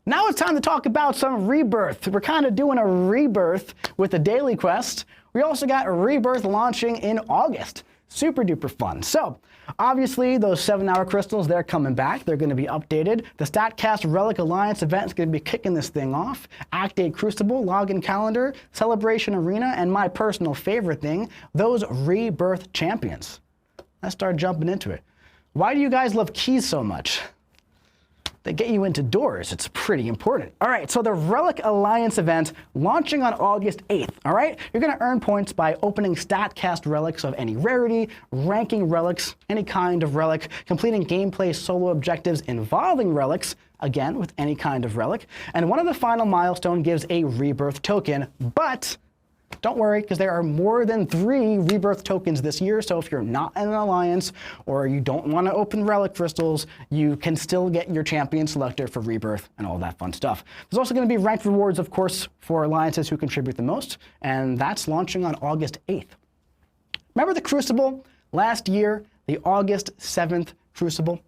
Now it's time to talk about some rebirth. We're kind of doing a rebirth with the Daily Quest. We also got a rebirth launching in August. Super duper fun. So obviously those 7-hour crystals, they're coming back. They're going to be updated. The StatCast Relic Alliance event is going to be kicking this thing off. Act 8 Crucible, Login Calendar, Celebration Arena, and my personal favorite thing, those rebirth champions. Let's start jumping into it. Why do you guys love keys so much? They get you into doors. It's pretty important. All right, so the Relic Alliance event launching on August 8th, all right? You're going to earn points by opening StatCast relics of any rarity, ranking relics, any kind of relic, completing gameplay solo objectives involving relics, again, with any kind of relic. And one of the final milestones gives a rebirth token, but don't worry, because there are more than 3 rebirth tokens this year, so if you're not in an alliance or you don't want to open relic crystals, you can still get your champion selector for rebirth and all that fun stuff. There's also going to be ranked rewards, of course, for alliances who contribute the most, and that's launching on August 8th. Remember the Crucible last year, the August 7th Crucible?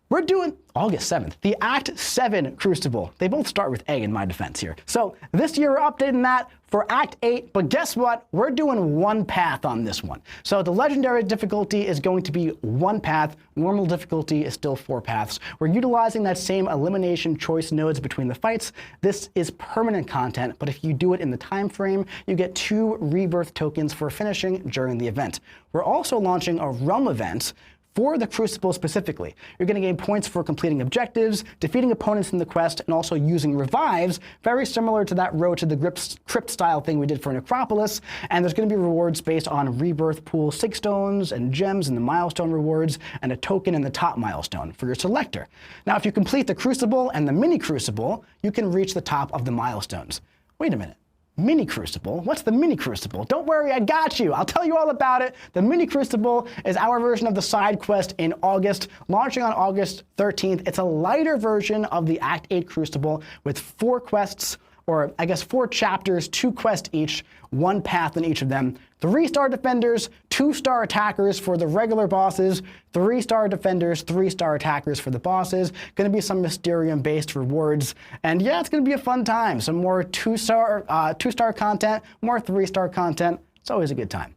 We're doing August 7th, the Act 7 Crucible. They both start with A in my defense here. So this year we're updating that for Act 8, but guess what? We're doing 1 path on this one. So the legendary difficulty is going to be 1 path. Normal difficulty is still 4 paths. We're utilizing that same elimination choice nodes between the fights. This is permanent content, but if you do it in the time frame, you get 2 rebirth tokens for finishing during the event. We're also launching a Realm event for the Crucible specifically. You're going to gain points for completing objectives, defeating opponents in the quest, and also using revives, very similar to that Road to the Crypt style thing we did for Necropolis. And there's going to be rewards based on rebirth pool 6 stones and gems in the milestone rewards, and a token in the top milestone for your selector. Now, if you complete the Crucible and the Mini Crucible, you can reach the top of the milestones. Wait a minute. Mini Crucible? What's the Mini Crucible? Don't worry, I got you. I'll tell you all about it. The Mini Crucible is our version of the side quest in August, launching on August 13th. It's a lighter version of the Act 8 Crucible with 4 quests, or I guess 4 chapters, 2 quests each, 1 path in each of them. 3-star defenders, 2-star attackers for the regular bosses, 3-star defenders, 3-star attackers for the bosses. Going to be some Mysterium-based rewards. And yeah, it's going to be a fun time. Some more 2-star content, more 3-star content. It's always a good time.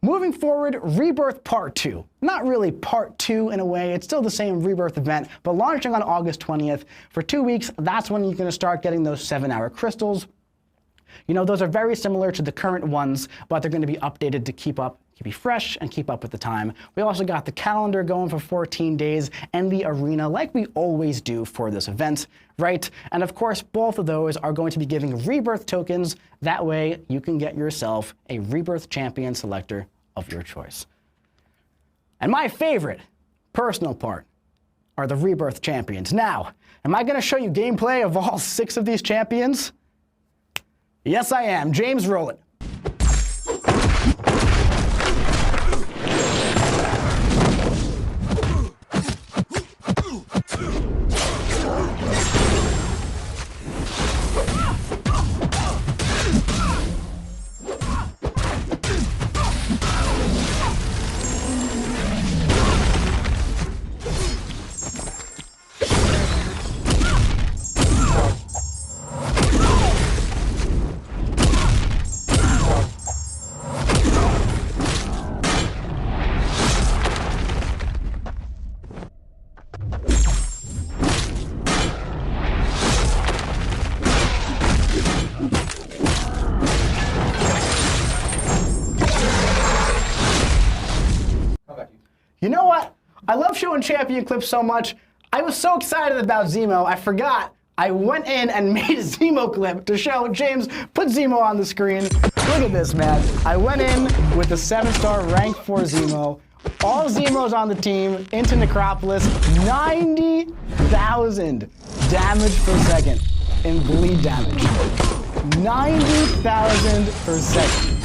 Moving forward, Rebirth Part 2. Not really Part 2 in a way, it's still the same Rebirth event, but launching on August 20th. For 2 weeks, that's when you're going to start getting those 7-hour crystals. You know, those are very similar to the current ones, but they're going to be updated to keep you fresh and keep up with the time. We also got the calendar going for 14 days and the arena like we always do for this event, right? And of course, both of those are going to be giving rebirth tokens. That way you can get yourself a rebirth champion selector of your choice. And my favorite personal part are the rebirth champions. Now, am I going to show you gameplay of all 6 of these champions? Yes, I am. James, roll it. I love showing champion clips so much. I was so excited about Zemo, I forgot. I went in and made a Zemo clip to show James. Put Zemo on the screen. Look at this, man. I went in with the 7-star rank 4 Zemo. All Zemos on the team into Necropolis. 90,000 damage per second in bleed damage. 90,000 per second.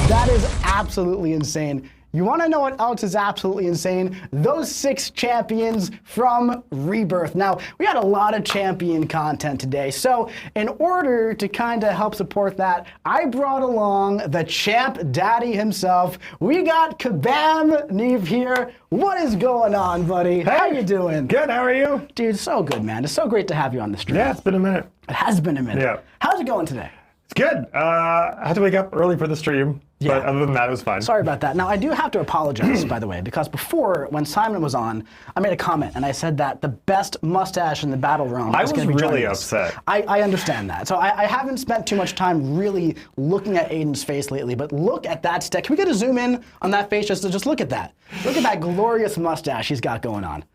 That is absolutely insane. You want to know what else is absolutely insane? Those 6 champions from Rebirth. Now, we had a lot of champion content today, so in order to kind of help support that, I brought along the champ daddy himself. We got Kabam Neve here. What is going on, buddy? Hey. How you doing? Good, how are you? Dude, so good, man. It's so great to have you on the stream. Yeah, it's been a minute. It has been a minute. Yeah. How's it going today? It's good. I had to wake up early for the stream, but other than that, it was fine. Sorry about that. Now, I do have to apologize, by the way, because before, when Simon was on, I made a comment, and I said that the best mustache in the battle realm I is was going to be really joining us. upset. I understand that. So I haven't spent too much time really looking at Aiden's face lately, but look at that stick. Can we get a zoom in on that face just to look at that? Look at that glorious mustache he's got going on.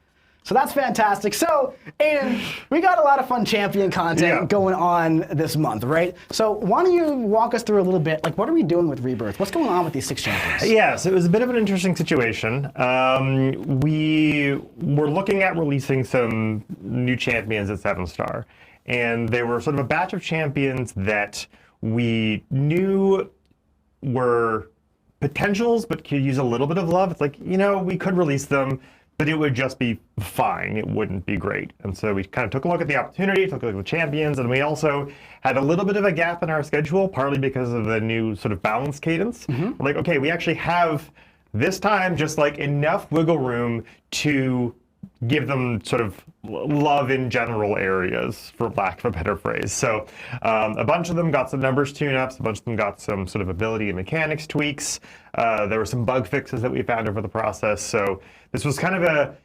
So that's fantastic. So, Aiden, we got a lot of fun champion content going on this month, right? So why don't you walk us through a little bit, like what are we doing with Rebirth? What's going on with these 6 champions? Yeah, so it was a bit of an interesting situation. We were looking at releasing some new champions at 7-star, and they were sort of a batch of champions that we knew were potentials, but could use a little bit of love. It's like, you know, we could release them, but it would just be fine. It wouldn't be great. And so we kind of took a look at the opportunity, took a look at the champions, and we also had a little bit of a gap in our schedule, partly because of the new sort of balance cadence. We're like, okay, we actually have this time just like enough wiggle room to give them sort of love in general areas, for lack of a better phrase. So a bunch of them got some numbers tune-ups, a bunch of them got some sort of ability and mechanics tweaks. There were some bug fixes that we found over the process. So this was kind of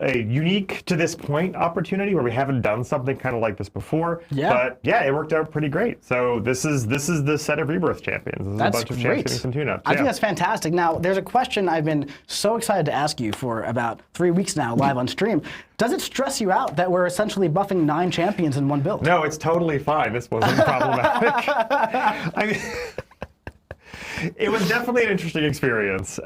a unique to this point opportunity where we haven't done something kind of like this before. Yeah. But yeah, it worked out pretty great. So this is the set of Rebirth champions. This is That's a bunch of great. champions and tune-ups. I think that's fantastic. Now, there's a question I've been so excited to ask you for about 3 weeks now, live on stream. Does it stress you out that we're essentially buffing 9 champions in one build? No, it's totally fine. This wasn't problematic. I mean, it was definitely an interesting experience.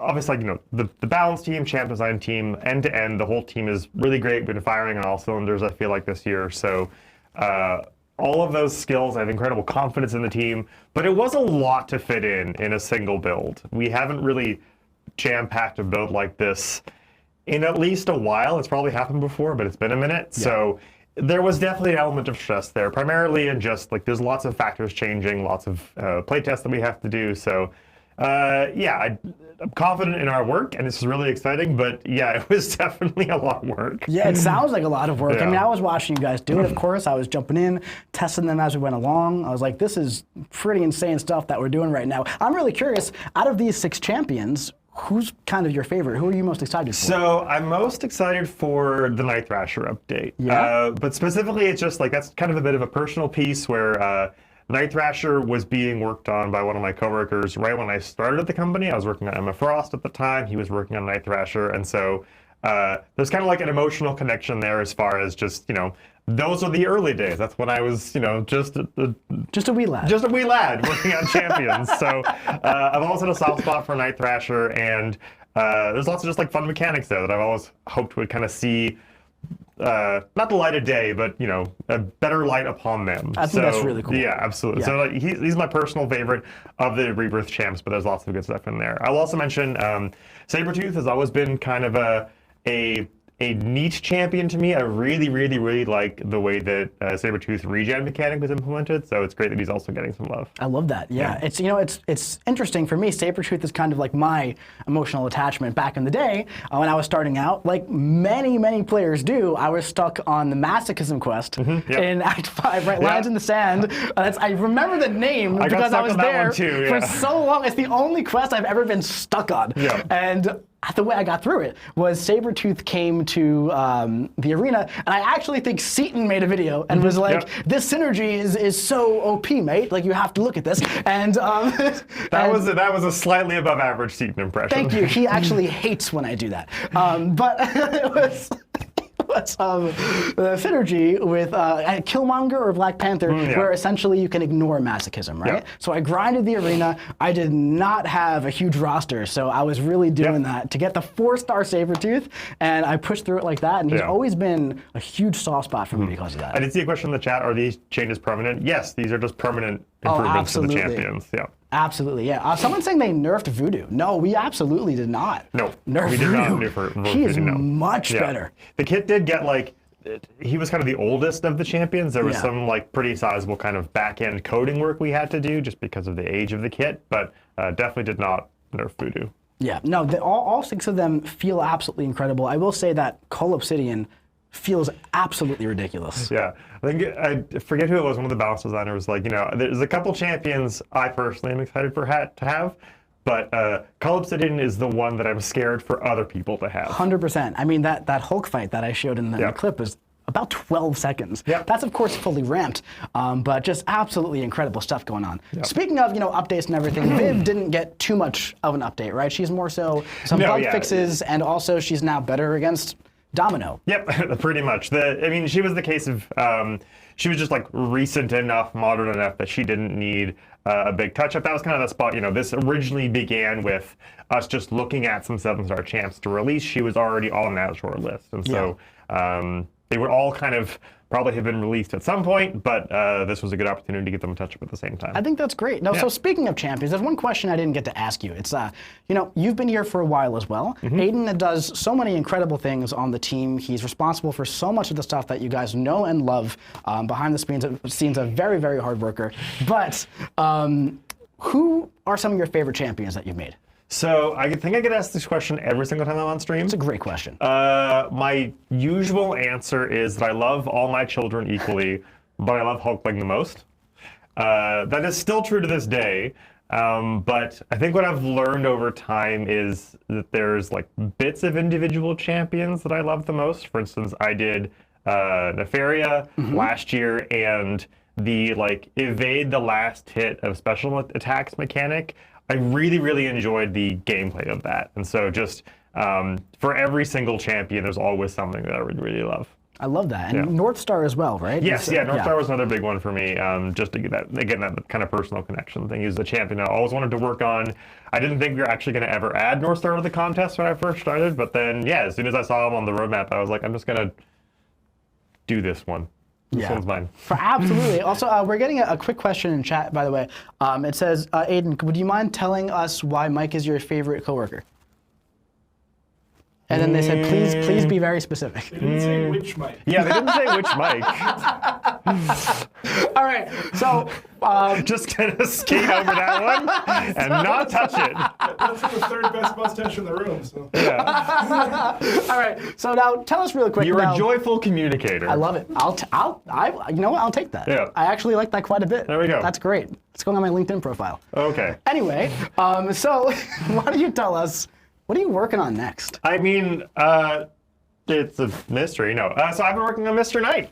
Obviously, you know, the balance team, champ design team, end to end, the whole team is really great. Been firing on all cylinders, I feel like, this year. So all of those skills, I have incredible confidence in the team. But it was a lot to fit in a single build. We haven't really jam-packed a build like this in at least a while. It's probably happened before, but it's been a minute. Yeah. So there was definitely an element of stress there, primarily in just like there's lots of factors changing, lots of playtests that we have to do. So yeah, I'm confident in our work, and it's really exciting, but yeah, it was definitely a lot of work. Yeah, it sounds like a lot of work. Yeah. I mean, I was watching you guys do it, of course. I was jumping in, testing them as we went along. I was like, this is pretty insane stuff that we're doing right now. I'm really curious, out of these 6 champions, who's kind of your favorite? Who are you most excited for? So I'm most excited for the Night Thrasher update. Yeah. But specifically, it's just like that's kind of a bit of a personal piece where Night Thrasher was being worked on by one of my coworkers right when I started at the company. I was working on Emma Frost at the time. He was working on Night Thrasher. And so there's kind of like an emotional connection there as far as just, you know, those are the early days. That's when I was, you know, just a wee lad. Just a wee lad working on champions. So I've always had a soft spot for Night Thrasher, and there's lots of just like fun mechanics there that I've always hoped would kind of see, not the light of day, but, you know, a better light upon them. I think that's really cool. Yeah, absolutely. Yeah. So like, he's my personal favorite of the Rebirth champs, but there's lots of good stuff in there. I'll also mention Sabretooth has always been kind of a neat champion to me. I really, really, really like the way that Sabretooth regen mechanic was implemented, so it's great that he's also getting some love. I love that. Yeah. It's, you know, it's interesting for me. Sabretooth is kind of like my emotional attachment back in the day when I was starting out. Like many players do, I was stuck on the Masochism quest in Act 5, right? Lines in the Sand. I remember the name because I was there too, for so long. It's the only quest I've ever been stuck on. Yeah. And the way I got through it was Sabretooth came to the arena, and I actually think Seaton made a video and was like, "This synergy is so OP, mate. Like you have to look at this." And that was a slightly above average Seaton impression. Thank you. He actually hates when I do that. But it was. The synergy with Killmonger or Black Panther, where essentially you can ignore masochism, right? So I grinded the arena. I did not have a huge roster, so I was really doing that to get the 4-star Sabretooth, and I pushed through it like that, and he's always been a huge soft spot for me because of that. I did see a question in the chat, are these changes permanent? Yes, these are just permanent improvements to the champions. Yeah. Absolutely, yeah. Someone's saying they nerfed Voodoo. No, we absolutely did not. No, nerf we did Voodoo. not nerf Voodoo. He is much better. The kit did get he was kind of the oldest of the champions. There was some pretty sizable kind of back-end coding work we had to do just because of the age of the kit, but definitely did not nerf Voodoo. Yeah, no, all 6 of them feel absolutely incredible. I will say that Cull Obsidian feels absolutely ridiculous. Yeah, I forget who it was, one of the balance designers was like, there's a couple champions I personally am excited for to have, but Cull Obsidian is the one that I'm scared for other people to have. 100%. I mean, that Hulk fight that I showed in the clip was about 12 seconds. That's, of course, fully ramped, but just absolutely incredible stuff going on. Speaking of, updates and everything, Viv didn't get too much of an update, right? She's more so some bug fixes, and also she's now better against Domino. Yep, pretty much. She was the case of, she was just recent enough, modern enough that she didn't need a big touch-up. That was kind of the spot, this originally began with us just looking at some 7-star champs to release. She was already on that short list. And so they would all kind of probably have been released at some point, but this was a good opportunity to get them a touch-up at the same time. I think that's great. Now, so speaking of champions, there's one question I didn't get to ask you. It's, you've been here for a while as well. Aiden does so many incredible things on the team. He's responsible for so much of the stuff that you guys know and love. Behind the scenes, a very, very hard worker. But who are some of your favorite champions that you've made? So I think I get asked this question every single time I'm on stream. It's a great question. My usual answer is that I love all my children equally, but I love Hulkling the most. That is still true to this day, but I think what I've learned over time is that there's bits of individual champions that I love the most. For instance, I did Nefaria last year, and the evade the last hit of special attacks mechanic, I really, really enjoyed the gameplay of that. And so just for every single champion, there's always something that I would really love. I love that. And North Star as well, right? Yes, North Star was another big one for me, just to get that kind of personal connection thing. He was a champion I always wanted to work on. I didn't think we were actually going to ever add North Star to the contest when I first started, but then, as soon as I saw him on the roadmap, I was like, I'm just going to do this one. This one's mine. Absolutely. Also, we're getting a quick question in chat, by the way. It says, Aiden, would you mind telling us why Mike is your favorite coworker? And then they said, please be very specific. They didn't say which Mike. Yeah, they didn't say which Mike. All right, so... just gonna skate over that one and not touch it. That's the third best mustache in the room, so... All right, so now tell us real quick. You're a joyful communicator. I love it. You know what? I'll take that. Yeah. I actually like that quite a bit. There we go. That's great. It's going on my LinkedIn profile. Okay. Anyway, so why don't you tell us, what are you working on next? I mean, it's a mystery. No. So I've been working on Mr. Knight.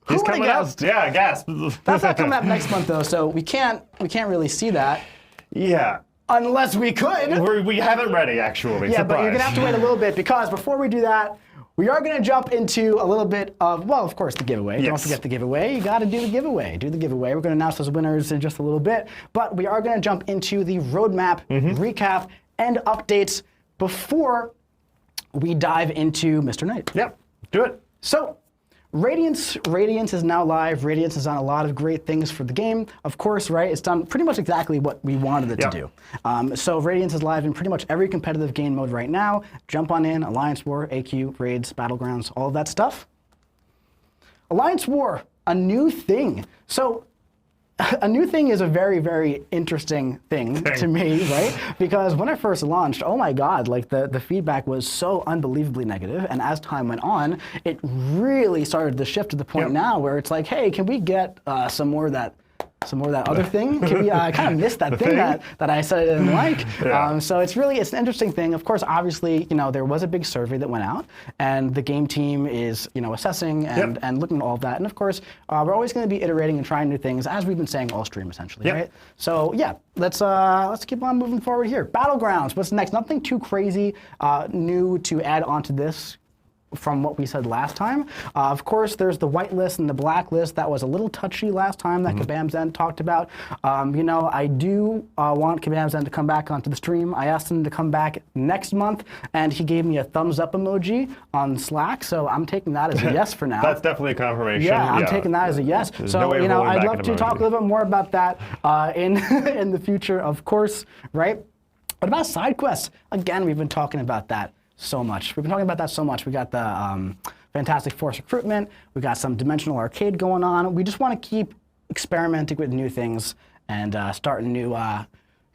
He's coming out. Yeah, gasp. That's not coming up next month though, so we can't really see that. Yeah. Unless we could. We have it ready, actually. Yeah, Surprise. but you're gonna have to wait a little bit, because before we do that, we are gonna jump into a little bit of, well, of course, the giveaway. Don't forget the giveaway. You gotta do the giveaway. Do the giveaway. We're gonna announce those winners in just a little bit, but we are gonna jump into the roadmap, recap, and updates before we dive into Mr. Knight. Yep, do it. So, Radiance is now live. Radiance has done a lot of great things for the game. Of course, right? It's done pretty much exactly what we wanted it to do. So Radiance is live in pretty much every competitive game mode right now. Jump on in, Alliance War, AQ, Raids, Battlegrounds, all of that stuff. Alliance War, a new thing. So a new thing is a very, very interesting thing to me, right? Because when I first launched, oh my God, like the feedback was so unbelievably negative. And as time went on, it really started to shift to the point now where it's like, hey, can we get some more of that some more of that other thing. I kind of missed that thing that I said I didn't like. Yeah. So it's an interesting thing. Of course, obviously, there was a big survey that went out, and the game team is, assessing and looking at all of that. And of course, we're always going to be iterating and trying new things, as we've been saying all stream, essentially, right? So yeah, let's keep on moving forward here. Battlegrounds, what's next? Nothing too crazy new to add onto this from what we said last time. Of course, there's the whitelist and the blacklist. That was a little touchy last time that Kabam Zen talked about. I do want Kabam Zen to come back onto the stream. I asked him to come back next month, and he gave me a thumbs up emoji on Slack, so I'm taking that as a yes for now. That's definitely a confirmation. Yeah, I'm taking that as a yes. There's So, no way of rolling I'd back love an to emoji. talk a little bit more about that in the future, of course, right? What about side quests? Again, we've been talking about that so much. We've been talking about that so much. We got the Fantastic Force recruitment. We got some Dimensional Arcade going on. We just want to keep experimenting with new things and starting new,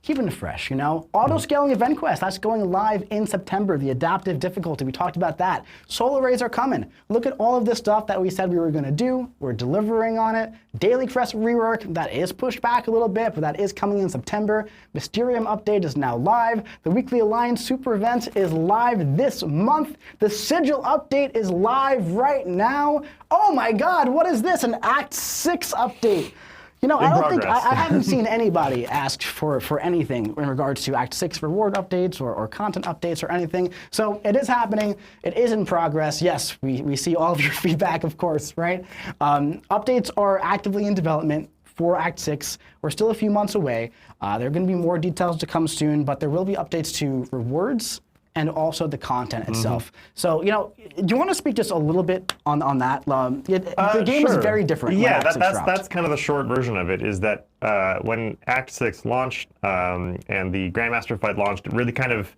keeping it fresh, Auto-scaling event quest, that's going live in September. The adaptive difficulty, we talked about that. Solar arrays are coming. Look at all of this stuff that we said we were going to do. We're delivering on it. Daily Crest rework, that is pushed back a little bit, but that is coming in September. Mysterium update is now live. The Weekly Alliance Super Event is live this month. The Sigil update is live right now. Oh my God, what is this? An Act 6 update. I haven't seen anybody ask for anything in regards to Act 6 reward updates or content updates or anything. So it is happening. It is in progress. Yes, we see all of your feedback, of course, right? Updates are actively in development for Act 6. We're still a few months away. There are going to be more details to come soon, but there will be updates to rewards and also the content itself. So, do you want to speak just a little bit on that? The game is very different. Yeah, when Act 6 dropped. that's kind of the short version of it, is that when Act 6 launched and the Grandmaster fight launched, it really kind of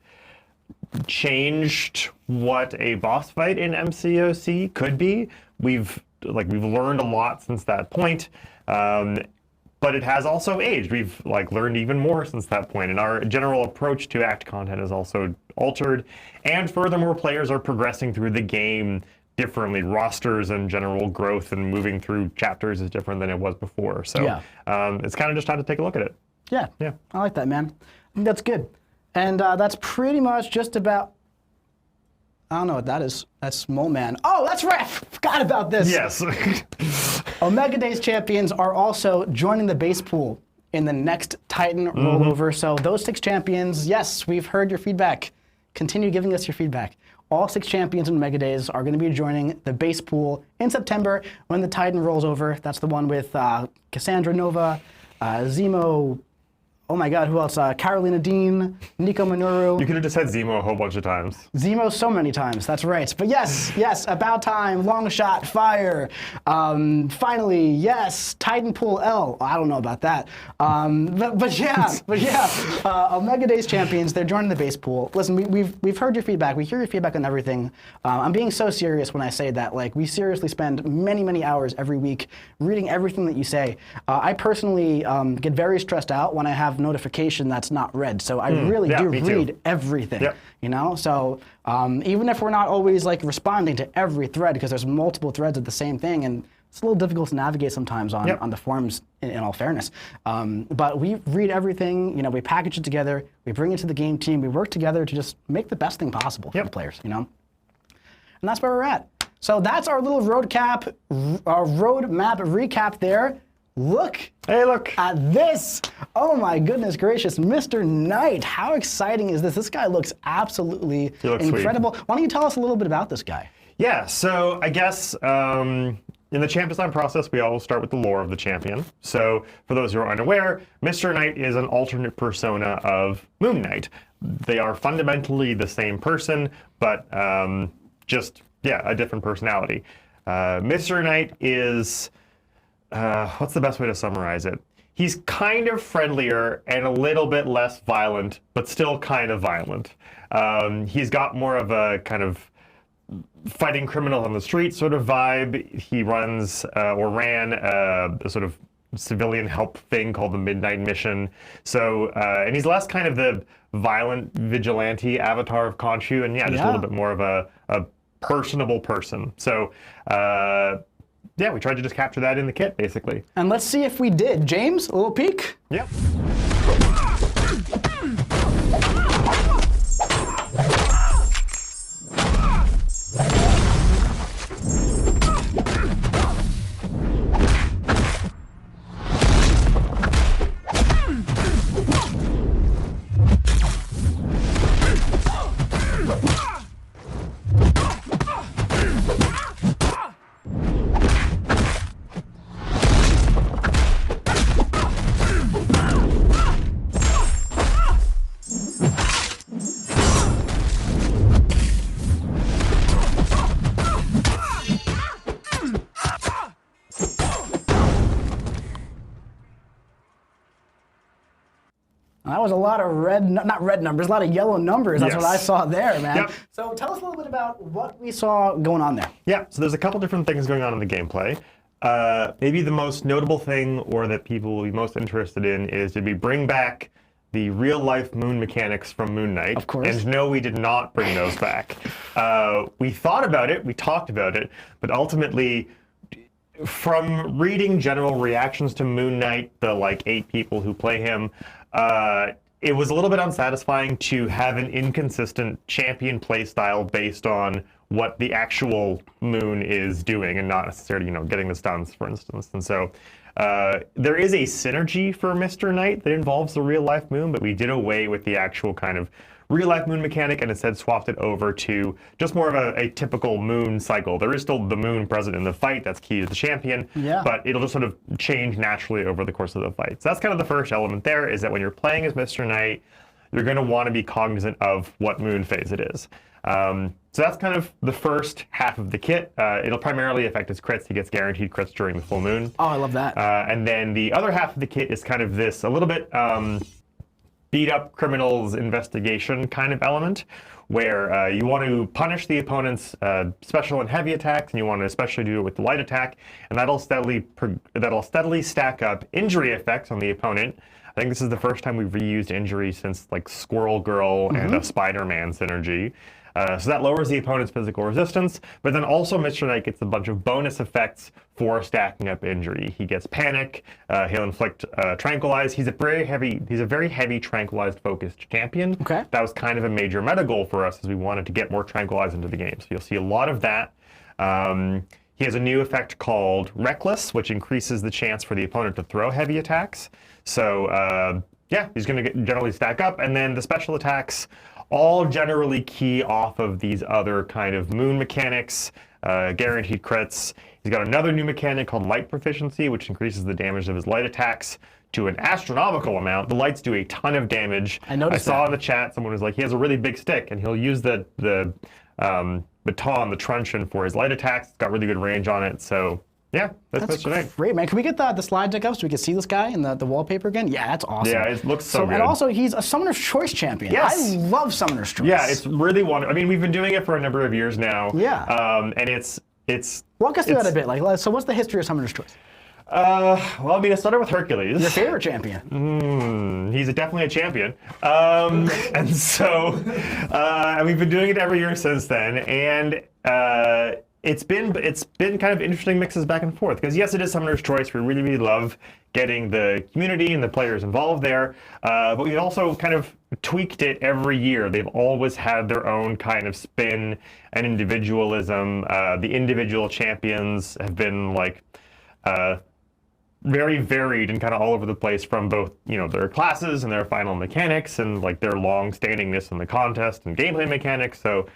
changed what a boss fight in MCOC could be. We've learned a lot since that point. But it has also aged. We've learned even more since that point, and our general approach to Act content is also altered. And furthermore, players are progressing through the game differently. Rosters and general growth and moving through chapters is different than it was before. So it's kind of just time to take a look at it. Yeah, I like that, man. I think that's good. And that's pretty much just about. I don't know what that is. That's Mole Man. Oh, that's right. I forgot about this. Yes. Omega Days champions are also joining the base pool in the next Titan rollover. So those 6 champions, yes, we've heard your feedback. Continue giving us your feedback. All 6 champions in Omega Days are going to be joining the base pool in September when the Titan rolls over. That's the one with Cassandra Nova, Zemo. Oh my God, who else? Carolina Dean, Nico Minoru. You could have just said Zemo a whole bunch of times. Zemo so many times, that's right. But yes, About Time, Long Shot, Fire. Finally, yes, Titan Pool L. I don't know about that. But yeah, Omega Days champions, they're joining the base pool. Listen, we've heard your feedback. We hear your feedback on everything. I'm being so serious when I say that. We seriously spend many hours every week reading everything that you say. I personally get very stressed out when I have notification that's not read. So I really do read everything, So even if we're not always responding to every thread because there's multiple threads of the same thing, and it's a little difficult to navigate sometimes on the forums, in all fairness. But we read everything, we package it together, we bring it to the game team, we work together to just make the best thing possible for the players, And that's where we're at. So that's our little roadmap recap there. Look at this. Oh my goodness gracious, Mr. Knight. How exciting is this? This guy looks absolutely incredible. Sweet. Why don't you tell us a little bit about this guy? Yeah, so I guess in the champ design process, we always start with the lore of the champion. So for those who are unaware, Mr. Knight is an alternate persona of Moon Knight. They are fundamentally the same person, but just a different personality. Mr. Knight is... what's the best way to summarize it? He's kind of friendlier and a little bit less violent, but still kind of violent. He's got more of a kind of fighting criminals on the street sort of vibe. He runs or ran a sort of civilian help thing called the Midnight Mission. So, and he's less kind of the violent vigilante avatar of Khonshu, and just a little bit more of a personable person. So, yeah, we tried to just capture that in the kit, basically. And let's see if we did. James, a little peek? Yep. That was a lot of not red numbers, a lot of yellow numbers. That's Yes. what I saw there, man. Yep. So tell us a little bit about what we saw going on there. Yeah, so there's a couple different things going on in the gameplay. Maybe the most notable thing, or that people will be most interested in, is did we bring back the real-life moon mechanics from Moon Knight? Of course. And no, we did not bring those back. We thought about it, we talked about it, but ultimately, from reading general reactions to Moon Knight, the like 8 people who play him, it was a little bit unsatisfying to have an inconsistent champion playstyle based on what the actual moon is doing and not necessarily, getting the stuns, for instance. And so there is a synergy for Mr. Knight that involves the real-life moon, but we did away with the actual kind of real-life moon mechanic and instead swapped it over to just more of a typical moon cycle. There is still the moon present in the fight, that's key to the champion, but it'll just sort of change naturally over the course of the fight. So that's kind of the first element there, is that when you're playing as Mr. Knight, you're going to want to be cognizant of what moon phase it is. So that's kind of the first half of the kit. It'll primarily affect his crits. He gets guaranteed crits during the full moon. Oh, I love that. And then the other half of the kit is kind of this, a little bit beat up criminals investigation kind of element, where you want to punish the opponent's special and heavy attacks, and you want to especially do it with the light attack, and that'll steadily stack up injury effects on the opponent. I think this is the first time we've reused injury since like Squirrel Girl and a Spider-Man synergy. So that lowers the opponent's physical resistance, but then also Mr. Knight gets a bunch of bonus effects for stacking up injury. He gets panic, he'll inflict tranquilize. He's a very heavy tranquilized focused champion. Okay. That was kind of a major meta goal for us, as we wanted to get more tranquilize into the game. So you'll see a lot of that. He has a new effect called Reckless, which increases the chance for the opponent to throw heavy attacks. So yeah, he's going to generally stack up, and then the special attacks all generally key off of these other kind of moon mechanics, guaranteed crits. He's got another new mechanic called Light Proficiency, which increases the damage of his light attacks to an astronomical amount. The lights do a ton of damage. I saw in the chat someone was like, he has a really big stick, and he'll use the baton, the truncheon, for his light attacks. It's got really good range on it, so yeah, that's Mr. Knight. Great, man. Can we get the slide deck up so we can see this guy in the wallpaper again? Yeah, that's awesome. Yeah, it looks so good. And also, he's a Summoner's Choice champion. Yes. I love Summoner's Choice. Yeah, it's really wonderful. I mean, we've been doing it for a number of years now. Yeah. And it's walk us through that a bit. Like, so what's the history of Summoner's Choice? Well, I mean, it started with Hercules. Your favorite champion? He's definitely a champion. And so we've been doing it every year since then. And it's been kind of interesting mixes back and forth, because yes, it is Summoner's Choice. We really, really love getting the community and the players involved there, but we've also kind of tweaked it every year. They've always had their own kind of spin and individualism. The individual champions have been like very varied and kind of all over the place, from both their classes and their final mechanics and like their long-standingness in the contest and gameplay mechanics. So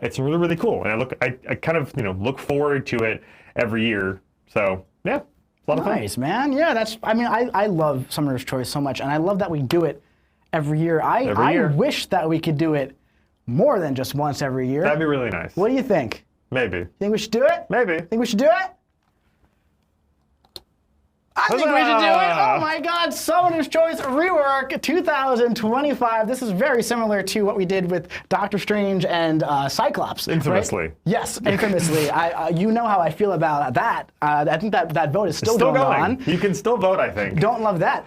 it's really, really cool, and I kind of look forward to it every year. So yeah, it's a lot of fun. Nice, man. Yeah, I love Summoner's Choice so much, and I love that we do it every year. I wish that we could do it more than just once every year. That'd be really nice. What do you think? Maybe. Think we should do it? Maybe. Think we should do it? I think we should do it. Oh my God, Summoner's Choice Rework 2025. This is very similar to what we did with Doctor Strange and Cyclops. Infamously. Right? Yes, infamously. You know how I feel about that. I think that vote is still going on. You can still vote, I think. Don't love that.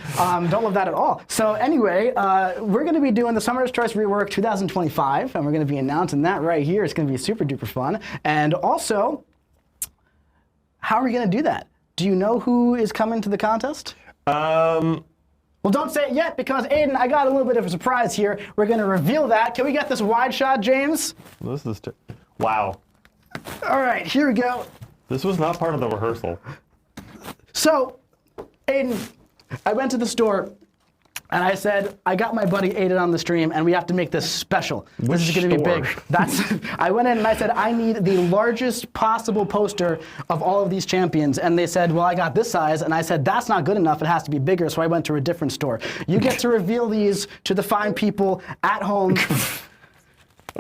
Don't love that at all. So anyway, we're going to be doing the Summoner's Choice Rework 2025, and we're going to be announcing that right here. It's going to be super duper fun. And also, how are we going to do that? Do you know who is coming to the contest? Well, don't say it yet because, Aiden, I got a little bit of a surprise here. We're going to reveal that. Can we get this wide shot, James? This is wow. All right, here we go. This was not part of the rehearsal. So, Aiden, I went to the store and I said, I got my buddy Aiden on the stream and we have to make this special. This is going to be store? big. I went in and I said, I need the largest possible poster of all of these champions. And they said, well, I got this size. And I said, that's not good enough. It has to be bigger. So I went to a different store. You get to reveal these to the fine people at home.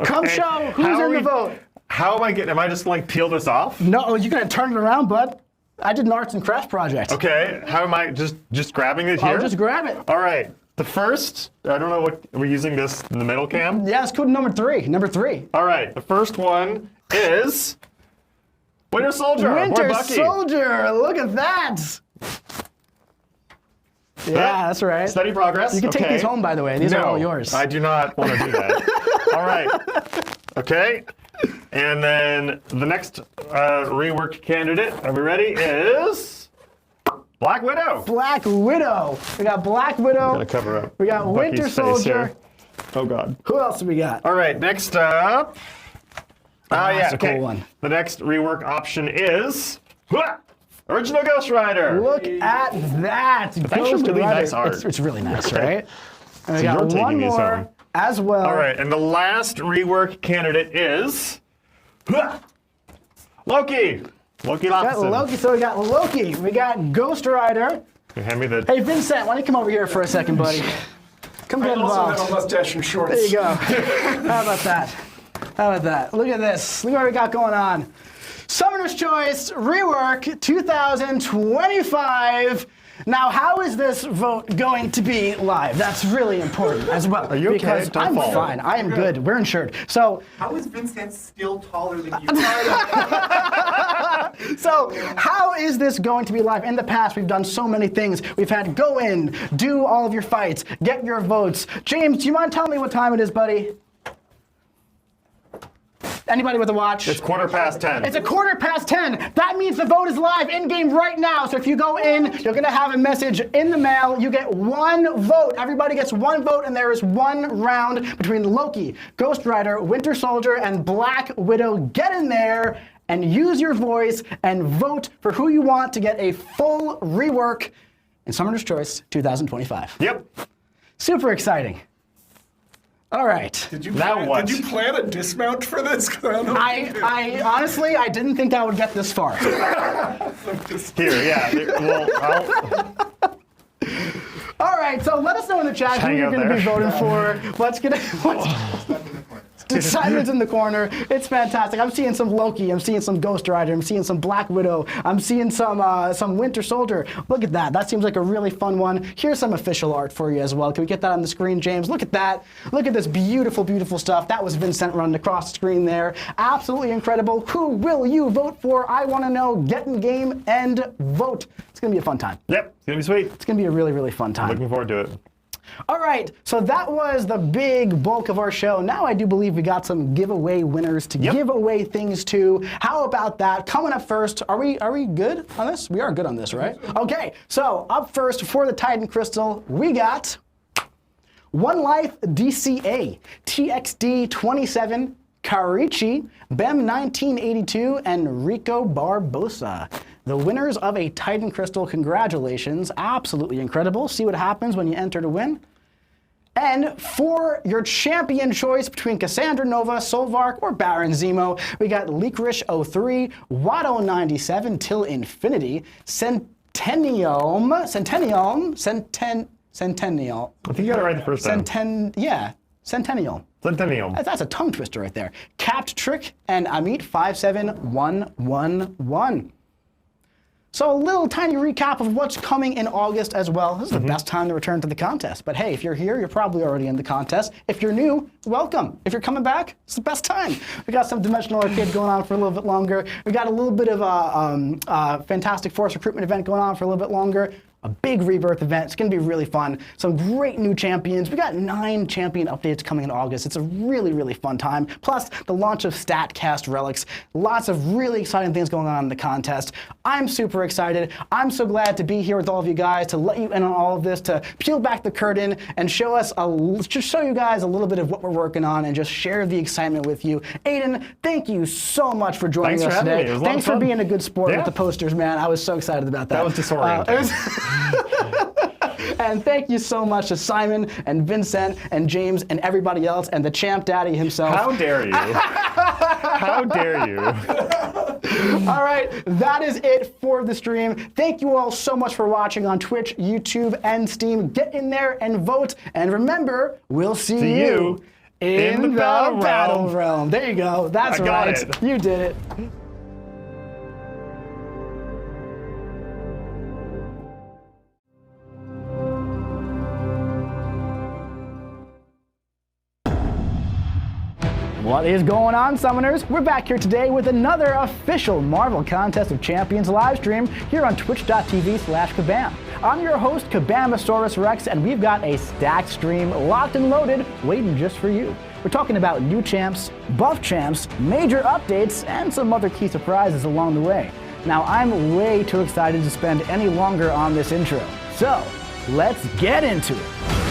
Come show who's in the vote. How am I just like peel this off? No, you're going to turn it around, bud. I did an arts and crafts project. Okay, how am I just grabbing it here? I'll just grab it. All right, the first, I don't know what, are we using this in the middle cam? Yeah, it's code number three. All right, the first one is Winter Soldier. Winter Boy Bucky. Soldier, look at that. Yeah, that's right. Steady progress. You can take okay. these home, by the way. These are all yours. I do not want to do that. All right. Okay. And then the next reworked candidate, are we ready, is Black Widow. Black Widow. We got Black Widow. Gotta cover up. We got Bucky's Winter face Soldier. here. Oh, God. Who else do we got? All right, next up. That's a okay. cool one. The next rework option is Original Ghost Rider. Look at that. It's actually really nice art. It's really nice, Okay. right? And we So got you're taking one these more home. as well. All right, and the last rework candidate is Loki. Loki Got Lofton. Loki. So we got Loki. We got Ghost Rider. Hand me the. Hey, Vincent, why don't you come over here for a second, buddy? Come I get also involved. have a mustache and shorts. There you go. How about that? How about that? Look at this. Look what we got going on. Summoner's Choice Rework 2025. Now, how is this vote going to be live? That's really important as well. Are you okay? Because Don't I'm fall. fine. I am good. We're insured. So, How is Vincent still taller than you? So how is this going to be live? In the past, we've done so many things. We've had go in, do all of your fights, get your votes. James, do you mind telling me what time it is, buddy? Anybody with a watch? It's 10:15. It's a 10:15. That means the vote is live in-game right now. So if you go in, you're going to have a message in the mail. You get one vote. Everybody gets one vote, and there is one round between Loki, Ghost Rider, Winter Soldier, and Black Widow. Get in there and use your voice and vote for who you want to get a full rework in Summoner's Choice 2025. Yep. Super exciting. All right. Did you Now plan, what? Did you plan a dismount for this? 'Cause I don't know what you did. I honestly, I didn't think I would get this far. Here, yeah. Well, All right, so let us know in the chat who hang you're out going to be there. voting for. Simon's in the corner. It's fantastic. I'm seeing some Loki. I'm seeing some Ghost Rider. I'm seeing some Black Widow. I'm seeing some Winter Soldier. Look at that. That seems like a really fun one. Here's some official art for you as well. Can we get that on the screen, James? Look at that. Look at this beautiful, beautiful stuff. That was Vincent running across the screen there. Absolutely incredible. Who will you vote for? I want to know. Get in game and vote. It's going to be a fun time. yep. It's gonna be sweet. It's going to be a really, really fun time. Looking forward to it. All right, so that was the big bulk of our show. Now I do believe we got some giveaway winners to give away things to. How about that? Coming up first, are we good on this? We are good on this, right? Okay, so up first for the Titan Crystal, we got One Life DCA, TXD 27, Karichi, Bem 1982, and Rico Barbosa. The winners of a Titan Crystal, congratulations. Absolutely incredible. See what happens when you enter to win. And for your champion choice between Cassandra Nova, Solvark, or Baron Zemo, we got Licorice 03, Watto 97, Till Infinity, Centennial. I think you got it right the first time. Centennial. Centennial. That's a tongue twister right there. Capped Trick and Amit 57111. So a little tiny recap of what's coming in August as well. This is the best time to return to the contest. But hey, if you're here, you're probably already in the contest. If you're new, welcome. If you're coming back, it's the best time. We got some Dimensional Arcade going on for a little bit longer. We got a little bit of a Fantastic Force recruitment event going on for a little bit longer. a big rebirth event. It's going to be really fun. Some great new champions. We got 9 champion updates coming in August. It's a really, really fun time. Plus, the launch of StatCast Relics. Lots of really exciting things going on in the contest. I'm super excited. I'm so glad to be here with all of you guys to let you in on all of this, to peel back the curtain and show you guys a little bit of what we're working on and just share the excitement with you. Aiden, thank you so much for joining Thanks us for having today. me. It was a lot Thanks of for fun. being a good sport Yeah. with the posters, man. I was so excited about that. That was disorienting. And thank you so much to Simon and Vincent and James and everybody else and the Champ Daddy himself. How dare you? How dare you? All right, that is it for the stream. Thank you all so much for watching on Twitch, YouTube, and Steam. Get in there and vote. And remember, we'll see you in the battle realm. There you go. That's I got right. it. You did it. What is going on, Summoners? We're back here today with another official Marvel Contest of Champions live stream here on twitch.tv/Kabam. I'm your host, Kabamasaurus Rex, and we've got a stacked stream locked and loaded waiting just for you. We're talking about new champs, buff champs, major updates, and some other key surprises along the way. Now, I'm way too excited to spend any longer on this intro, so let's get into it.